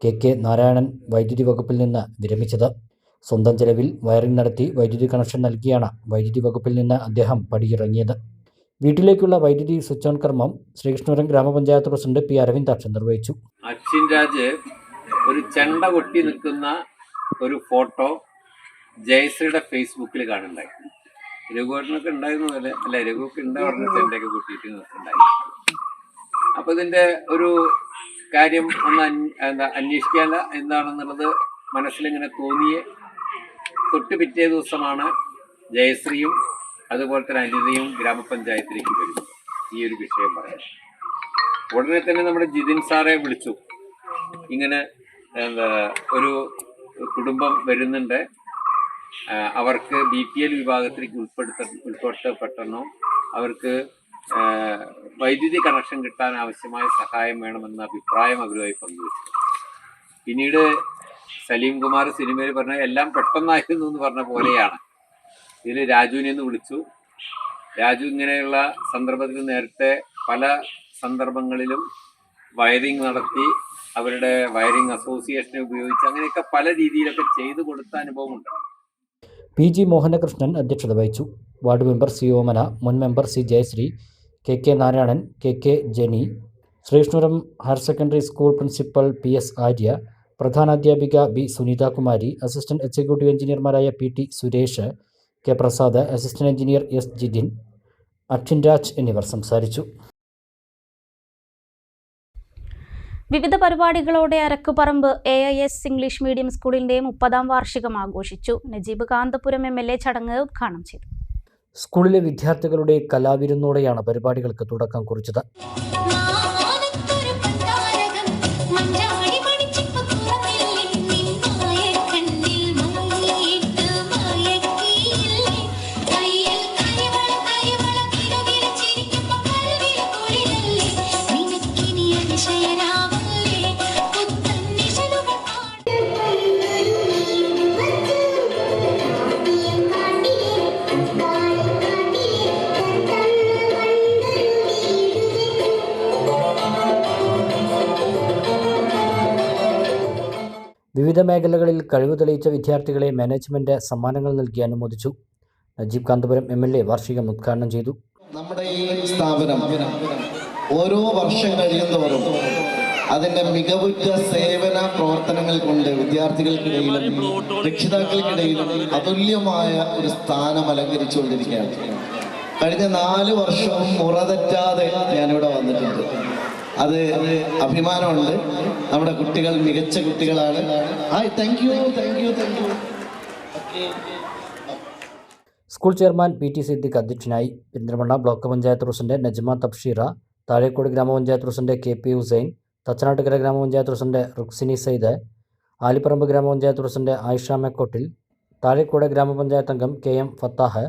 കെ നാരായണൻ വൈദ്യുതി വകുപ്പിൽ നിന്ന് വിരമിച്ചത്. സ്വന്തം ചെലവിൽ വയറിംഗ് നടത്തി വൈദ്യുതി കണക്ഷൻ നൽകിയാണ് വൈദ്യുതി വകുപ്പിൽ നിന്ന് അദ്ദേഹം പടിയിറങ്ങിയത്. വീട്ടിലേക്കുള്ള വൈദ്യുതി സ്വിച്ച് ഓൺ കർമ്മം ശ്രീകൃഷ്ണപുരം ഗ്രാമപഞ്ചായത്ത് പ്രസിഡന്റ് P. അരവിന്ദാക്ഷൻ നിർവഹിച്ചു. അച്ഛൻ രാജ് ഒരു ചെണ്ട കൊട്ടി നിൽക്കുന്ന ഒരു ഫോട്ടോ ജയശ്രീയുടെ ഫേസ്ബുക്കിൽ കാണുന്നുണ്ടായി. രഘുവേട്ടനൊക്കെ ഉണ്ടായിരുന്നു അല്ല രഘുവൊക്കെ ഉണ്ടാവുന്ന ചെണ്ടയൊക്കെ കൊട്ടിയിട്ട് ഉണ്ടായി. അപ്പോൾ ഇതിൻ്റെ ഒരു കാര്യം ഒന്ന് അന്വേഷിക്കാല്ല എന്താണെന്നുള്ളത് മനസ്സിലിങ്ങനെ തോന്നിയേ തൊട്ട് പിറ്റേ ദിവസമാണ് ജയശ്രീയും അതുപോലെ തന്നെ അനിതയും ഗ്രാമപഞ്ചായത്തിലേക്ക് വരുന്നത് ഈ ഒരു വിഷയം പറയാൻ. ഉടനെ തന്നെ നമ്മുടെ ജിതിൻ സാറെ വിളിച്ചു. ഇങ്ങനെ ഒരു കുടുംബം വരുന്നുണ്ട്, അവർക്ക് BPL വിഭാഗത്തിലേക്ക് ഉൾപ്പെടുത്തപ്പെടണോ, അവർക്ക് വൈദ്യുതി കണക്ഷൻ കിട്ടാൻ ആവശ്യമായ സഹായം വേണമെന്ന അഭിപ്രായം അവരുമായി പങ്കുവച്ചു. പിന്നീട് സലീം കുമാർ സിനിമയിൽ പറഞ്ഞ എല്ലാം പെട്ടെന്നായിരുന്നു എന്ന് പറഞ്ഞ പോലെയാണ്. ഇതിൽ രാജുവിനെ ഒന്ന് വിളിച്ചു. രാജു ഇങ്ങനെയുള്ള സന്ദർഭത്തിൽ നേരത്തെ പല സന്ദർഭങ്ങളിലും വയറിംഗ് നടത്തി അവരുടെ വയറിംഗ് അസോസിയേഷനെ ഉപയോഗിച്ച് അങ്ങനെയൊക്കെ പല രീതിയിലൊക്കെ ചെയ്തു കൊടുത്ത അനുഭവമുണ്ട്. PG മോഹനകൃഷ്ണൻ അധ്യക്ഷത വഹിച്ചു. Ward member C. ഓമന, മുൻ member C. Jayasree, KK Narayanan, KK Jeni, Sreekrishnapuram higher secondary school principal PS Arya, പ്രധാനാധ്യാപിക B. സുനിതാകുമാരി, അസിസ്റ്റന്റ് എക്സിക്യൂട്ടീവ് എഞ്ചിനീയർമാരായ PT Suresh, K. Prasad, assistant engineer S. Jithin, അച്ഛൻ രാജ് എന്നിവർ സംസാരിച്ചു. വിവിധ പരിപാടികളോടെ അരക്കുപറമ്പ് AIS ഇംഗ്ലീഷ് മീഡിയം സ്കൂളിന്റെ 30ാം വാർഷികം ആഘോഷിച്ചു. നജീബ് കാന്തപുരം MLA ചടങ്ങ് ഉദ്ഘാടനം ചെയ്തു. സ്കൂളിലെ വിദ്യാർത്ഥികളുടെ കലാവിരുന്നോടെയാണ് പരിപാടികൾക്ക് തുടക്കം കുറിച്ചത്. വിവിധ മേഖലകളിൽ കഴിവ് തെളിയിച്ച വിദ്യാർത്ഥികളെ മാനേജ്മെന്റ് സമ്മാനങ്ങൾ നൽകി അനുമോദിച്ചു. നജീബ് കാന്തപുരം MLA വാർഷികം ഉദ്ഘാടനം ചെയ്തു. നമ്മുടെ ഈ സ്ഥാപനം ഓരോ വർഷം കഴിയുന്നതോറും അതിൻ്റെ മികവുറ്റ സേവന പ്രവർത്തനങ്ങൾ കൊണ്ട് വിദ്യാർത്ഥികൾക്കിടയിലും രക്ഷിതാക്കൾക്കിടയിലും അതുല്യമായ ഒരു സ്ഥാനം അലങ്കരിച്ചുകൊണ്ടിരിക്കുകയാണ്. കഴിഞ്ഞ 4 വർഷവും മുറതെറ്റാതെ ഞാനിവിടെ വന്നിട്ടുണ്ട്. അത് അഭിമാനമുണ്ട്. നമ്മുടെ കുട്ടികൾ മികച്ച കുട്ടികളാണ്. Thank you. School chairman PT Siddique അധ്യക്ഷനായി. പെരിന്തൽമണ്ണ ബ്ലോക്ക് പഞ്ചായത്ത് പ്രസിഡന്റ് നജ്മ തബ്ഷീറ, താഴേക്കോട് ഗ്രാമപഞ്ചായത്ത് പ്രസിഡന്റ് KP ഹുസൈൻ, തച്ചനാട്ടുകര ഗ്രാമപഞ്ചായത്ത് പ്രസിഡന്റ് റുക്സിനി സൈദ്, ആലിപ്പറമ്പ് ഗ്രാമപഞ്ചായത്ത് പ്രസിഡന്റ് ആയിഷ മെക്കോട്ടിൽ, താഴേക്കോട് ഗ്രാമപഞ്ചായത്ത് അംഗം KM Fathah,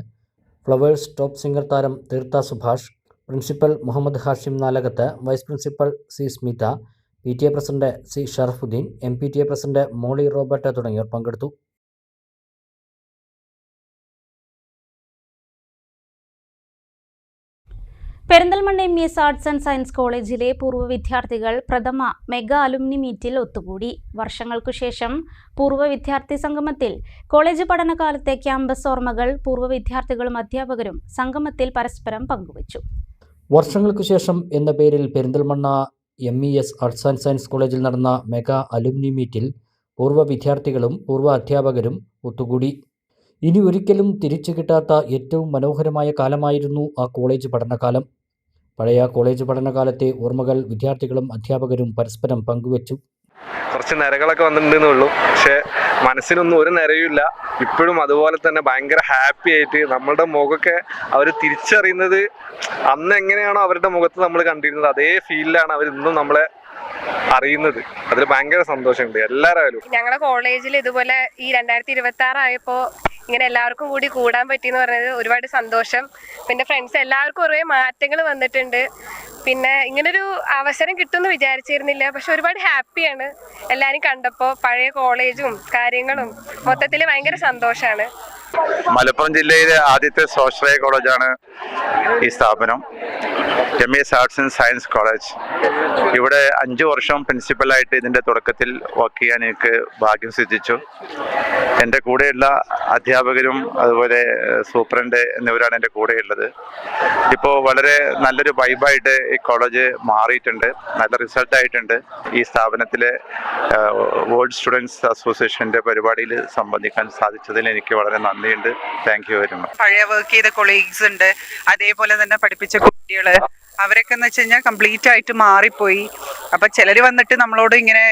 flowers top singer താരം തീർത്ത Subhash, principal Muhammad Hashim Nalakath, vice principal C. Smitha, PTA president C. Sharafuddin, MPTA president Molly Robert തുടങ്ങിയവർ പങ്കെടുത്തു. Perinthalmanna MES arts and science കോളേജിലെ പൂർവ്വ വിദ്യാർത്ഥികൾ പ്രഥമ മെഗാ അലുമിനി മീറ്റിൽ ഒത്തുകൂടി. വർഷങ്ങൾക്കു ശേഷം പൂർവ്വ വിദ്യാർത്ഥി സംഗമത്തിൽ കോളേജ് പഠനകാലത്തെ ക്യാമ്പസ് ഓർമ്മകൾ പൂർവ്വ വിദ്യാർത്ഥികളും അധ്യാപകരും സംഗമത്തിൽ പരസ്പരം പങ്കുവച്ചു. വർഷങ്ങൾക്കു ശേഷം എന്ന പേരിൽ Perinthalmanna MES arts and science കോളേജിൽ നടന്ന മെഗാ അലുമിനി മീറ്റിൽ പൂർവ്വ വിദ്യാർത്ഥികളും പൂർവ്വ അധ്യാപകരും ഒത്തുകൂടി. ഇനി ഒരിക്കലും തിരിച്ചു കിട്ടാത്ത ഏറ്റവും മനോഹരമായ കാലമായിരുന്നു ആ കോളേജ് പഠനകാലം. പഴയ കോളേജ് പഠനകാലത്തെ ഓർമ്മകൾ വിദ്യാർത്ഥികളും അധ്യാപകരും പരസ്പരം പങ്കുവച്ചു. കുറച്ച് നിരകളൊക്കെ വന്നിട്ടുണ്ടെന്നുള്ളൂ, പക്ഷെ മനസ്സിനൊന്നും ഒരു നിരയുമില്ല. ഇപ്പോഴും അതുപോലെ തന്നെ ഭയങ്കര ഹാപ്പി ആയിട്ട് നമ്മളുടെ മുഖമൊക്കെ അവർ തിരിച്ചറിയുന്നത് അന്ന് എങ്ങനെയാണോ അവരുടെ മുഖത്ത് നമ്മൾ കണ്ടിരുന്നത് അതേ ഫീലിലാണ് അവർ ഇന്നും നമ്മളെ അറിയുന്നത്. അതിൽ ഭയങ്കര സന്തോഷമുണ്ട് എല്ലാവരും. ഞങ്ങളുടെ കോളേജിൽ ഇതുപോലെ ഈ 2026 ആയപ്പോ ഇങ്ങനെ എല്ലാവർക്കും കൂടി കൂടാൻ പറ്റിയെന്ന് പറഞ്ഞത് ഒരുപാട് സന്തോഷം. പിന്നെ ഫ്രണ്ട്സ് എല്ലാവർക്കും കുറേ മാറ്റങ്ങൾ വന്നിട്ടുണ്ട്. പിന്നെ ഇങ്ങനൊരു അവസരം കിട്ടുമെന്ന് വിചാരിച്ചിരുന്നില്ല. പക്ഷെ ഒരുപാട് ഹാപ്പിയാണ് എല്ലാവരും കണ്ടപ്പോൾ. പഴയ കോളേജും കാര്യങ്ങളും മൊത്തത്തിൽ ഭയങ്കര സന്തോഷമാണ്. മലപ്പുറം ജില്ലയിലെ ആദ്യത്തെ സ്വാശ്രയ കോളേജാണ് ഈ സ്ഥാപനം, MES arts and science college. ഇവിടെ 5 വർഷം പ്രിൻസിപ്പലായിട്ട് ഇതിൻ്റെ തുടക്കത്തിൽ വർക്ക് ചെയ്യാൻ എനിക്ക് ഭാഗ്യം സിദ്ധിച്ചു. എൻ്റെ കൂടെയുള്ള അധ്യാപകരും അതുപോലെ സൂപ്രണ്ട് എന്നിവരാണ് എൻ്റെ കൂടെയുള്ളത്. ഇപ്പോൾ വളരെ നല്ലൊരു വൈബായിട്ട് ഈ കോളേജ് മാറിയിട്ടുണ്ട്, നല്ല റിസൾട്ടായിട്ടുണ്ട്. ഈ സ്ഥാപനത്തിലെ വേൾഡ് സ്റ്റുഡൻസ് അസോസിയേഷൻ്റെ പരിപാടിയിൽ സംബന്ധിക്കാൻ സാധിച്ചതിൽ എനിക്ക് വളരെ നന്ദിയുണ്ട്. Thank you very much. പഴയ വർക്ക് ചെയ്ത കൊളീഗ്സ് ഉണ്ട്, അതേപോലെ തന്നെ പഠിപ്പിച്ച കുട്ടികള്, അവരൊക്കെ എന്ന് വെച്ച് കഴിഞ്ഞാൽ കംപ്ലീറ്റ് ആയിട്ട് മാറിപ്പോയി. അപ്പൊ ചിലര് വന്നിട്ട് നമ്മളോട് ഇങ്ങനെ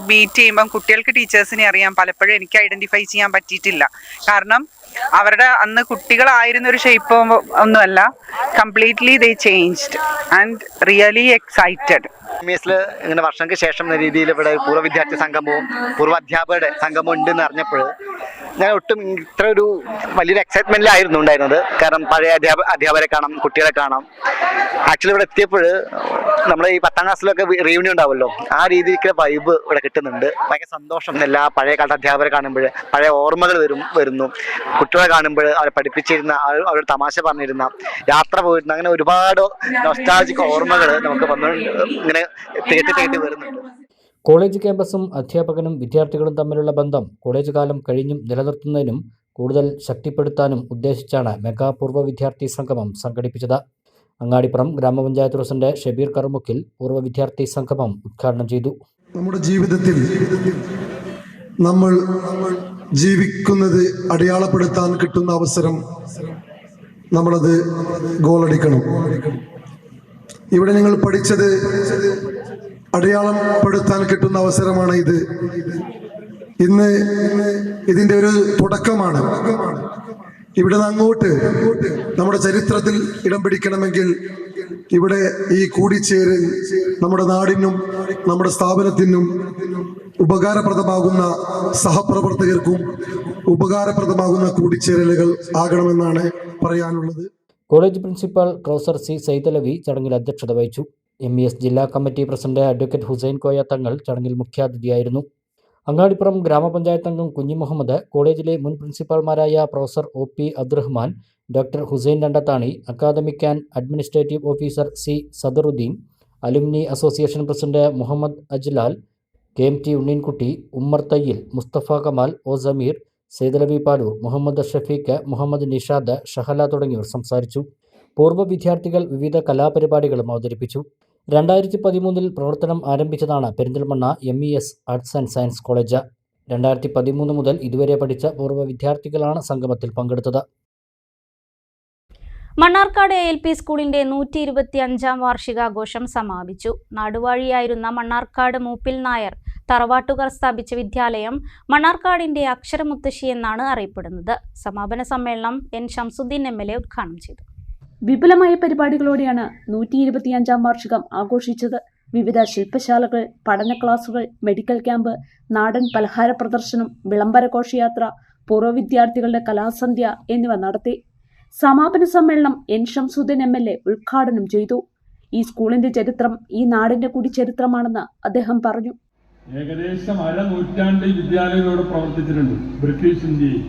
മീറ്റ് ചെയ്യുമ്പം കുട്ടികൾക്ക് ടീച്ചേഴ്സിനെ അറിയാം, പലപ്പോഴും എനിക്ക് ഐഡന്റിഫൈ ചെയ്യാൻ പറ്റിയിട്ടില്ല. കാരണം അവരുടെ അന്ന് കുട്ടികളായിരുന്ന ഒരു ഷേപ്പ് ഒന്നുമല്ല, completely they changed and really excited. MESൽ ഇങ്ങനെ വർഷങ്ങൾക്ക് ശേഷം എന്ന രീതിയിൽ ഇവിടെ പൂർവ്വ വിദ്യാർത്ഥി സംഗമവും പൂർവ്വ അധ്യാപകരുടെ സംഗമവും ഉണ്ടെന്ന് അറിഞ്ഞപ്പോൾ ഞാൻ ഒട്ടും ഇത്ര ഒരു വലിയൊരു എക്സൈറ്റ്മെന്റിലായിരുന്നു ഉണ്ടായിരുന്നത്. കാരണം പഴയ അധ്യാപകരെ കാണാം, കുട്ടികളെ കാണാം. ആക്ച്വലി ഇവിടെ എത്തിയപ്പോൾ നമ്മുടെ ഈ 10ാം ക്ലാസ്സിലൊക്കെ റീയൂണിയൻ ഉണ്ടാവുമല്ലോ, ആ രീതിക്ക് വൈബ് ഇവിടെ കിട്ടുന്നുണ്ട്. ഭയങ്കര സന്തോഷം. എല്ലാ പഴയ കാലത്ത് അധ്യാപകരെ കാണുമ്പോൾ പഴയ ഓർമ്മകൾ വരുന്നു. കുട്ടികളെ കാണുമ്പോൾ അവരെ പഠിപ്പിച്ചിരുന്ന, അവരുടെ തമാശ പറഞ്ഞിരുന്ന, യാത്ര പോയിരുന്ന, അങ്ങനെ ഒരുപാട് നൊസ്റ്റാൾജിക് ഓർമ്മകൾ നമുക്ക് ഇങ്ങനെ തേട്ടി വരുന്നുണ്ട്. കോളേജ് ക്യാമ്പസും അധ്യാപകനും വിദ്യാർത്ഥികളും തമ്മിലുള്ള ബന്ധം കോളേജ് കാലം കഴിഞ്ഞും നിലനിർത്തുന്നതിനും കൂടുതൽ ശക്തിപ്പെടുത്താനും ഉദ്ദേശിച്ചാണ് മെഗാ പൂർവ്വ വിദ്യാർത്ഥി സംഗമം സംഘടിപ്പിച്ചത്. അങ്ങാടിപ്പുറം ഗ്രാമപഞ്ചായത്ത് പ്രസിഡന്റ് ഷബീർ കറുമുക്കിൽ പൂർവ്വ വിദ്യാർത്ഥി സംഗമം ഉദ്ഘാടനം ചെയ്തു. നമ്മുടെ ജീവിതത്തിൽ നമ്മൾ ജീവിക്കുന്നത് അടയാളപ്പെടുത്താൻ കിട്ടുന്ന അവസരം നമ്മളത് ഗോളടിക്കണം. ഇവിടെ നിങ്ങൾ പഠിച്ചത് അടയാളപ്പെടുത്താൻ കിട്ടുന്ന അവസരമാണ് ഇത്. ഇന്ന് ഇതിൻ്റെ ഒരു തുടക്കമാണ്. ഇവിടെ നിന്ന് അങ്ങോട്ട് നമ്മുടെ ചരിത്രത്തിൽ ഇടം പിടിക്കണമെങ്കിൽ ഇവിടെ ഈ കൂടിച്ചേരൽ നമ്മുടെ നാടിനും നമ്മുടെ സ്ഥാപനത്തിനും ഉപകാരപ്രദമാകുന്ന സഹപ്രവർത്തകർക്കും ഉപകാരപ്രദമാകുന്ന കൂടിച്ചേരലുകൾ ആകണമെന്നാണ് പറയാനുള്ളത്. College principal professor C Saidalavi ചടങ്ങിൽ അധ്യക്ഷത വഹിച്ചു. MES ജില്ലാ committee president advocate Hussain Koya Thangal ചടങ്ങിൽ മുഖ്യാതിഥിയായിരുന്നു. അങ്ങാടിപ്പുറം ഗ്രാമപഞ്ചായത്ത് അംഗം കുഞ്ഞി മുഹമ്മദ്, കോളേജിലെ മുൻ പ്രിൻസിപ്പാൾമാരായ professor OP Abdurahman, doctor Hussain Randathani, academic and administrative officer C Sadaruddin, alumni association president Muhammad Ajlal, KMT Unneenkutty, Ummer Thayyil, Musthafa Kamal, O Sameer, Saidalavi Palur, Muhammad Shafeeq, Muhammad Nishad, Shahala തുടങ്ങിയവർ സംസാരിച്ചു. പൂർവ്വ വിദ്യാർത്ഥികൾ വിവിധ കലാപരിപാടികളും അവതരിപ്പിച്ചു. 2013 പ്രവർത്തനം ആരംഭിച്ചതാണ് Perinthalmanna MES arts and science കോളേജ്. 2013 മുതൽ ഇതുവരെ പഠിച്ച പൂർവ്വ വിദ്യാർത്ഥികളാണ് സംഗമത്തിൽ പങ്കെടുത്തത്. മണ്ണാർക്കാട് ALP സ്കൂളിന്റെ 125ാം വാർഷികാഘോഷം സമാപിച്ചു. നാടുവാഴിയായിരുന്ന മണ്ണാർക്കാട് മൂപ്പിൽ നായർ തറവാട്ടുകാർ സ്ഥാപിച്ച വിദ്യാലയം മണ്ണാർക്കാടിന്റെ അക്ഷരമുത്തശ്ശി എന്നാണ് അറിയപ്പെടുന്നത്. സമാപന സമ്മേളനം N ഷംസുദ്ദീൻ MLA ഉദ്ഘാടനം ചെയ്തു. വിപുലമായ പരിപാടികളോടെയാണ് 125ാം വാർഷികം ആഘോഷിച്ചത്. വിവിധ ശില്പശാലകൾ, പഠന ക്ലാസുകൾ, മെഡിക്കൽ ക്യാമ്പ്, നാടൻ പലഹാര പ്രദർശനം, വിളംബര ഘോഷയാത്ര, പൂർവ്വ വിദ്യാർത്ഥികളുടെ കലാസന്ധ്യ എന്നിവ നടത്തി. സമാപന സമ്മേളനം N ഷംസുദ്ദീൻ MLA ഉദ്ഘാടനം ചെയ്തു. ഈ സ്കൂളിന്റെ ചരിത്രം ഈ നാടിന്റെ കൂടി ചരിത്രമാണെന്ന് അദ്ദേഹം പറഞ്ഞു. ഏകദേശം അരനൂറ്റാണ്ട് വിദ്യാലയങ്ങളോട് പ്രവർത്തിച്ചിട്ടുണ്ട്. ബ്രിട്ടീഷ് ഇന്ത്യയിൽ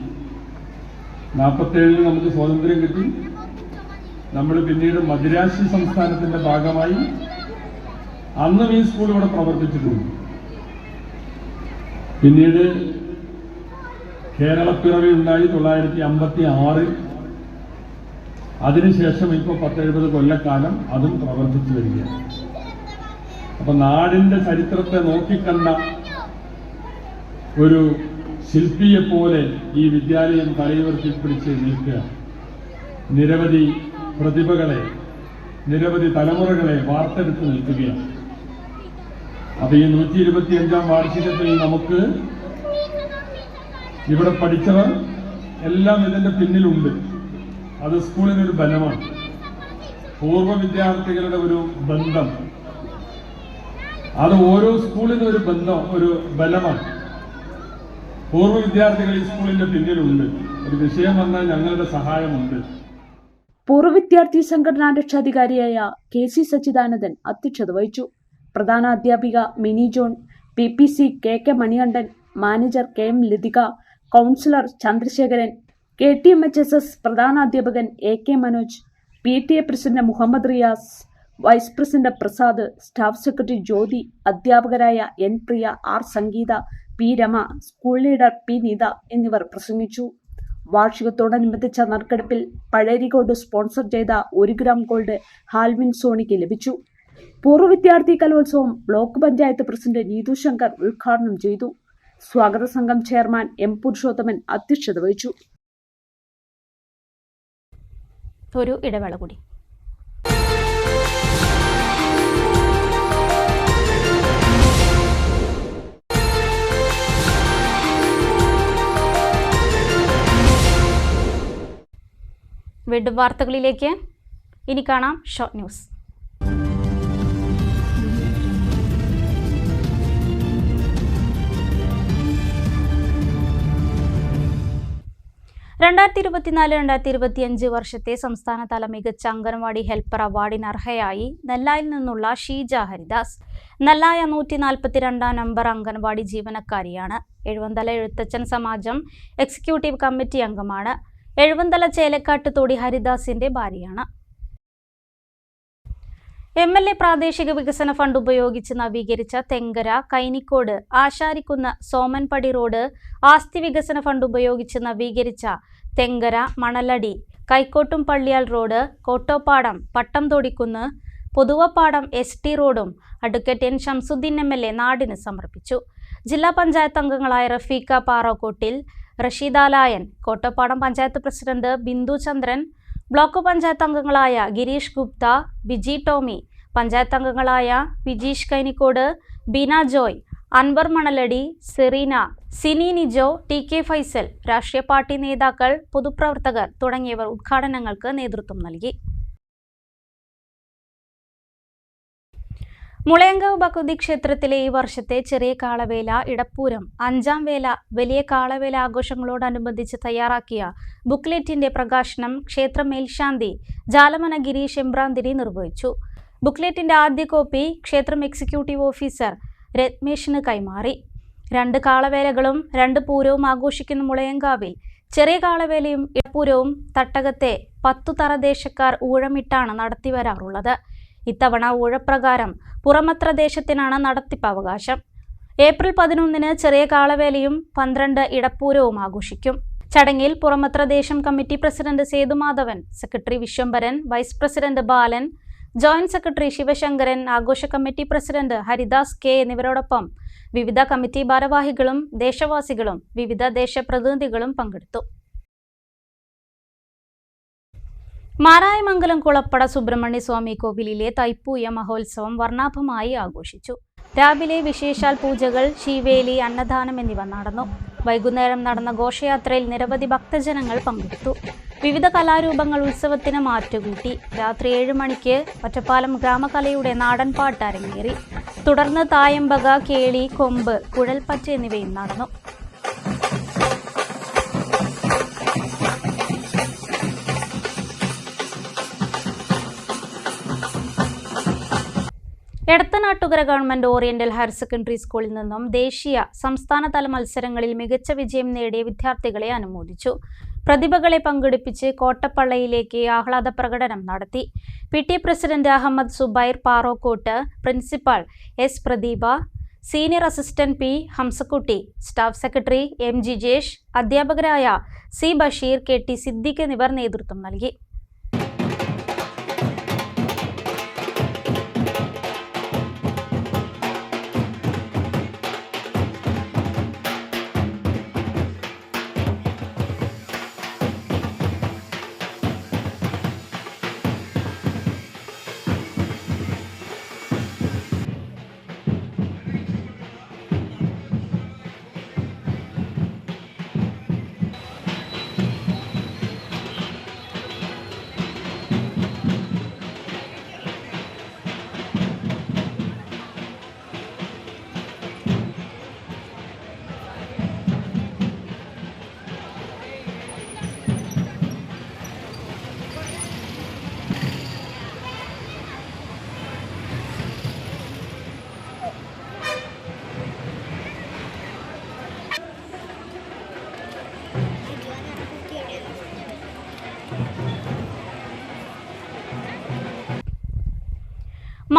47 നമുക്ക് സ്വാതന്ത്ര്യം കിട്ടി. നമ്മൾ പിന്നീട് മദ്രാശി സംസ്ഥാനത്തിന്റെ ഭാഗമായി. അന്നും ഈ സ്കൂൾ ഇവിടെ പ്രവർത്തിച്ചിട്ടുണ്ട്. പിന്നീട് കേരളപ്പിറവി ഉണ്ടായി 956. അതിനുശേഷം ഇപ്പോൾ 10-70 കൊല്ലക്കാലം അതും പ്രവർത്തിച്ചു വരികയാണ്. അപ്പൊ നാടിന്റെ ചരിത്രത്തെ നോക്കിക്കണ്ട ഒരു ശില്പിയെ പോലെ ഈ വിദ്യാലയം തലയുയർത്തിപ്പിടിച്ച് നിൽക്കുക. നിരവധി പ്രതിഭകളെ, നിരവധി തലമുറകളെ വാർത്തെടുത്ത് നിൽക്കുകയാണ്. അപ്പൊ ഈ 125ാം വാർഷികത്തിൽ നമുക്ക് ഇവിടെ പഠിച്ചവർ എല്ലാം ഇതിന്റെ പിന്നിലുണ്ട്. അത് സ്കൂളിനൊരു ബലമാണ്. പൂർവ്വ വിദ്യാർത്ഥികളുടെ ഒരു ബന്ധം, അത് ഓരോ സ്കൂളിനും ഒരു ബന്ധം, ഒരു ബലമാണ്. പൂർവ്വ വിദ്യാർത്ഥികൾ ഈ സ്കൂളിന്റെ പിന്നിലുണ്ട്. ഒരു വിഷയം വന്നാൽ ഞങ്ങളുടെ സഹായമുണ്ട്. പൂർവ്വ വിദ്യാർത്ഥി സംഘടനാ രക്ഷാധികാരിയായ KC സച്ചിദാനന്ദൻ അധ്യക്ഷത വഹിച്ചു. പ്രധാന അധ്യാപിക Mini John, PPC KK Manikandan, manager KM Lathika, councillor Chandrasekharan, KTMHSS പ്രധാനാധ്യാപകൻ AK Manoj, PTA president Muhammad Riyas, vice president Prasad, staff secretary Jyothi, അധ്യാപകരായ N Priya, R Sangeetha, P Rama, school leader P Nitha എന്നിവർ പ്രസംഗിച്ചു. വാർഷികത്തോടനുബന്ധിച്ച നറുക്കെടുപ്പിൽ പഴയരിക്കോട് സ്പോൺസർ ചെയ്ത 1 ഗ്രാം ഗോൾഡ് ഹാൽവിൻ സോണിക്ക് ലഭിച്ചു. പൂർവ്വ വിദ്യാർത്ഥി കലോത്സവം ബ്ലോക്ക് പഞ്ചായത്ത് പ്രസിഡന്റ് നീതു ശങ്കർ ഉദ്ഘാടനം ചെയ്തു. സ്വാഗത സംഘം ചെയർമാൻ M പുരുഷോത്തമൻ അധ്യക്ഷത വഹിച്ചു. ഒരു ഇടവേള കൂടി. വീണ്ടും വാർത്തകളിലേക്ക്. ഇനി കാണാം ഷോർട്ട് ന്യൂസ്. രണ്ടായിരത്തി 2024-2025 വർഷത്തെ സംസ്ഥാനതല മികച്ച അംഗൻവാടി ഹെൽപ്പർ അവാർഡിന് അർഹയായി നെല്ലായിൽ നിന്നുള്ള ഷീജ ഹരിദാസ്. നെല്ലായ 142 നമ്പർ അംഗൻവാടി ജീവനക്കാരിയാണ്. എഴുവന്തല എഴുത്തച്ഛൻ സമാജം എക്സിക്യൂട്ടീവ് കമ്മിറ്റി അംഗമാണ്. എഴുവന്തല ചേലക്കാട്ട് തോടി ഹരിദാസിന്റെ ഭാര്യയാണ്. MLA പ്രാദേശിക വികസന ഫണ്ട് ഉപയോഗിച്ച് നവീകരിച്ച തെങ്കര, കൈനിക്കോട്, ആശാരിക്കുന്ന്, സോമൻപടി റോഡ്, ആസ്തി വികസന ഫണ്ട് ഉപയോഗിച്ച് നവീകരിച്ച തെങ്കര, മണലടി, കൈക്കോട്ടും പള്ളിയാൽ റോഡ്, കോട്ടോപ്പാടം, പട്ടംതൊടിക്കുന്ന്, പൊതുവപ്പാടം ST റോഡും അഡ്വക്കേറ്റ് N ഷംസുദ്ദീൻ MLA നാടിന് സമർപ്പിച്ചു. ജില്ലാ പഞ്ചായത്ത് അംഗങ്ങളായ റഫീഖ പാറോക്കോട്ടിൽ, റഷീദാലായൻ, കോട്ടപ്പാടം പഞ്ചായത്ത് പ്രസിഡന്റ് ബിന്ദു ചന്ദ്രൻ, ബ്ലോക്ക് പഞ്ചായത്ത് അംഗങ്ങളായ ഗിരീഷ് ഗുപ്ത, ബിജി ടോമി, പഞ്ചായത്ത് അംഗങ്ങളായ വിജീഷ് കൈനിക്കോട്, ബീന ജോയ്, അൻവർ മണലടി, സെറീന, സിനി നിജോ, TK ഫൈസൽ, രാഷ്ട്രീയ പാർട്ടി നേതാക്കൾ, പൊതുപ്രവർത്തകർ തുടങ്ങിയവർ ഉദ്ഘാടനങ്ങൾക്ക് നേതൃത്വം നൽകി. മുളയങ്കാവ് ഭഗവതി ക്ഷേത്രത്തിലെ ഈ വർഷത്തെ ചെറിയ കാളവേല, ഇടപ്പൂരം, 5ാം വേല, വലിയ കാളവേല ആഘോഷങ്ങളോടനുബന്ധിച്ച് തയ്യാറാക്കിയ ബുക്ക്ലെറ്റിന്റെ പ്രകാശനം ക്ഷേത്ര മേൽശാന്തി ജാലമന ഗിരീഷ് എമ്പ്രാന്തിരി നിർവഹിച്ചു. ബുക്ക്ലെറ്റിന്റെ ആദ്യ കോപ്പി ക്ഷേത്രം എക്സിക്യൂട്ടീവ് ഓഫീസർ രത്മേഷിന് കൈമാറി. 2 കാളവേലകളും 2 പൂരവും ആഘോഷിക്കുന്ന മുളയങ്കാവിൽ ചെറിയ കാളവേലയും ഇടപ്പൂരവും തട്ടകത്തെ 10 തറദേശക്കാർ ഊഴമിട്ടാണ് നടത്തിവരാറുള്ളത്. ഇത്തവണ ഊഴപ്രകാരം പുറമത്ര ദേശത്തിനാണ് നടത്തിപ്പ് അവകാശം. ഏപ്രിൽ 11-ന് ചെറിയ കാളവേലയും 12 ഇടപ്പൂരവും ആഘോഷിക്കും. ചടങ്ങിൽ പുറമത്ര ദേശം committee president Sethumadhavan, secretary Viswambharan, vice president Balan, joint secretary Sivasankaran, ആഘോഷ കമ്മിറ്റി പ്രസിഡന്റ് ഹരിദാസ് K എന്നിവരോടൊപ്പം വിവിധ കമ്മിറ്റി ഭാരവാഹികളും ദേശവാസികളും വിവിധ ദേശപ്രതിനിധികളും പങ്കെടുത്തു. മാരായമംഗലം കുളപ്പട സുബ്രഹ്മണ്യ സ്വാമി കോവിലിലെ തൈപ്പൂയ മഹോത്സവം വർണ്ണാഭമായി ആഘോഷിച്ചു. രാവിലെ വിശേഷാൽ പൂജകൾ, ശീവേലി, അന്നദാനം എന്നിവ നടന്നു. വൈകുന്നേരം നടന്ന ഘോഷയാത്രയിൽ നിരവധി ഭക്തജനങ്ങൾ പങ്കെടുത്തു. വിവിധ കലാരൂപങ്ങൾ ഉത്സവത്തിന് മാറ്റുകൂട്ടി. രാത്രി 7 മണിക്ക് ഒറ്റപ്പാലം ഗ്രാമകലയുടെ നാടൻപാട്ട് അരങ്ങേറി. തുടർന്ന് തായമ്പക, കേളി, കൊമ്പ്, കുഴൽപ്പറ്റ് എന്നിവയും നടന്നു. Edathanattukara government oriental higher secondary സ്കൂളിൽ നിന്നും ദേശീയ, സംസ്ഥാനതല മത്സരങ്ങളിൽ മികച്ച വിജയം നേടിയ വിദ്യാർത്ഥികളെ അനുമോദിച്ചു. പ്രതിഭകളെ പങ്കെടുപ്പിച്ച് കോട്ടപ്പള്ളയിലേക്ക് ആഹ്ലാദ പ്രകടനം നടത്തി. PTA പ്രസിഡന്റ് Ahammed Zubair Parokkot, principal S Pradeepa, senior assistant P Hamsakutty, staff secretary M Jijesh, അധ്യാപകരായ C ബഷീർ, KT സിദ്ദിഖ് എന്നിവർ നേതൃത്വം നൽകി.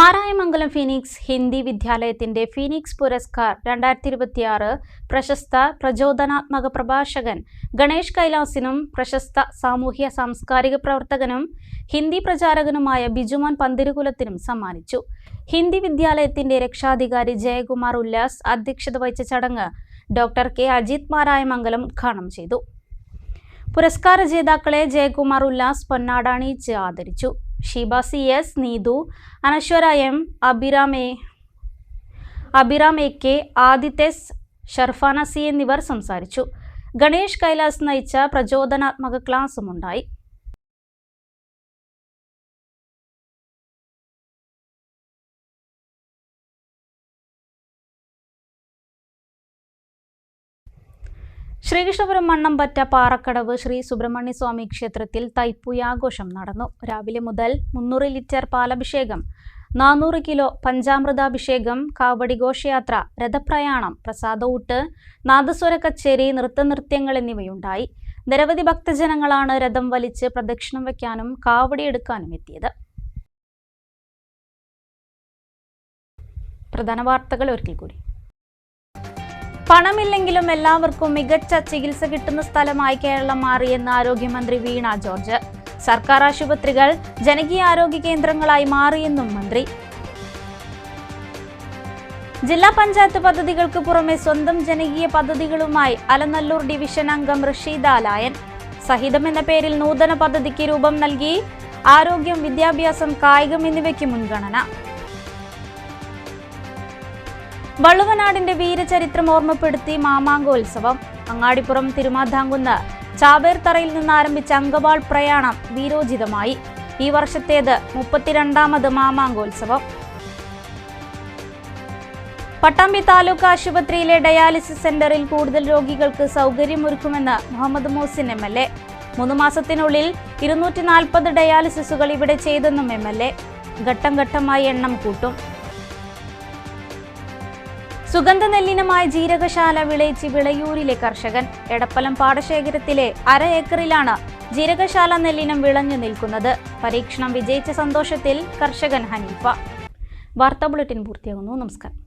മാരായമംഗലം ഫീനിക്സ് ഹിന്ദി വിദ്യാലയത്തിന്റെ ഫീനിക്സ് പുരസ്കാർ 2026 പ്രശസ്ത പ്രചോദനാത്മക പ്രഭാഷകൻ ഗണേഷ് കൈലാസിനും പ്രശസ്ത സാമൂഹ്യ സാംസ്കാരിക പ്രവർത്തകനും ഹിന്ദി പ്രചാരകനുമായ ബിജുമോൻ പന്തിരുകുലത്തിനും സമ്മാനിച്ചു. ഹിന്ദി വിദ്യാലയത്തിന്റെ രക്ഷാധികാരി ജയകുമാർ ഉല്ലാസ് അധ്യക്ഷത വഹിച്ച ചടങ്ങ് ഡോക്ടർ കെ അജിത് മാരായമംഗലം ഉദ്ഘാടനം ചെയ്തു. പുരസ്കാര ജേതാക്കളെ ജയകുമാർ ഉല്ലാസ് പൊന്നാടണിയിച്ച് ആദരിച്ചു. ഷീബ CS, നീതു, അനശ്വര M, അഭിറാം AK, ആദിത്യസ്, ഷർഫാന C എന്നിവർ സംസാരിച്ചു. ഗണേഷ് കൈലാസ് നയിച്ച പ്രചോദനാത്മക ക്ലാസും ഉണ്ടായി. ശ്രീകൃഷ്ണപുരം മണ്ണമ്പറ്റ പാറക്കടവ് ശ്രീ സുബ്രഹ്മണ്യ സ്വാമി ക്ഷേത്രത്തിൽ തൈപ്പൂയ ആഘോഷം നടന്നു. രാവിലെ മുതൽ 300 ലിറ്റർ പാലഭിഷേകം, 400 കിലോ പഞ്ചാമൃതാഭിഷേകം, കാവടി ഘോഷയാത്ര, രഥപ്രയാണം, പ്രസാദഊട്ട്, നാദസ്വര കച്ചേരി, നൃത്തനൃത്യങ്ങൾ എന്നിവയുണ്ടായി. നിരവധി ഭക്തജനങ്ങളാണ് രഥം വലിച്ച് പ്രദക്ഷിണം വയ്ക്കാനും കാവടി എടുക്കാനും എത്തിയത്. പ്രധാന വാർത്തകൾ ഒരിക്കൽ കൂടി. പണമില്ലെങ്കിലും എല്ലാവർക്കും മികച്ച ചികിത്സ കിട്ടുന്ന സ്ഥലമായി കേരളം മാറിയെന്ന് ആരോഗ്യമന്ത്രി വീണ ജോർജ്. സർക്കാർ ആശുപത്രികൾ ജനകീയ ആരോഗ്യ കേന്ദ്രങ്ങളായി മാറിയെന്നും മന്ത്രി. ജില്ലാ പഞ്ചായത്ത് പദ്ധതികൾക്ക് പുറമെ സ്വന്തം ജനകീയ പദ്ധതികളുമായി അലനല്ലൂർ ഡിവിഷൻ അംഗം റഷീദ ലായൻ. സഹിതം എന്ന പേരിൽ നൂതന പദ്ധതിക്ക് രൂപം നൽകി. ആരോഗ്യം, വിദ്യാഭ്യാസം, കായികം എന്നിവയ്ക്ക് മുൻഗണന. വള്ളുവനാടിന്റെ വീരചരിത്രം ഓർമ്മപ്പെടുത്തി മാമാങ്കോത്സവം. അങ്ങാടിപ്പുറം തിരുമാധാംകുന്ന് ചാവേർത്തറയിൽ നിന്ന് ആരംഭിച്ച അങ്കവാൾ പ്രയാണം വീരോചിതമായി. ഈ വർഷത്തേത് 32ാമത് മാമാങ്കോത്സവം. പട്ടാമ്പി താലൂക്ക് ആശുപത്രിയിലെ ഡയാലിസിസ് സെന്ററിൽ കൂടുതൽ രോഗികൾക്ക് സൗകര്യമൊരുക്കുമെന്ന് മുഹമ്മദ് മോസിൻ MLA. 3 മാസത്തിനുള്ളിൽ 240 ഡയാലിസിസുകൾ ഇവിടെ ചെയ്തെന്നും MLA. ഘട്ടം ഘട്ടമായി എണ്ണം കൂട്ടും. സുഗന്ധ നെല്ലിനമായ ജീരകശാല വിളയിച്ച് വിളയൂരിലെ കർഷകൻ. എടപ്പലം പാടശേഖരത്തിലെ 1/2 ഏക്കറിലാണ് ജീരകശാല നെല്ലിനം വിളഞ്ഞു നിൽക്കുന്നത്. പരീക്ഷണം വിജയിച്ച സന്തോഷത്തിൽ കർഷകൻ ഹനീഫ. വാർത്താ ബുള്ളറ്റിൻ പൂർത്തിയാകുന്നു. നമസ്കാരം.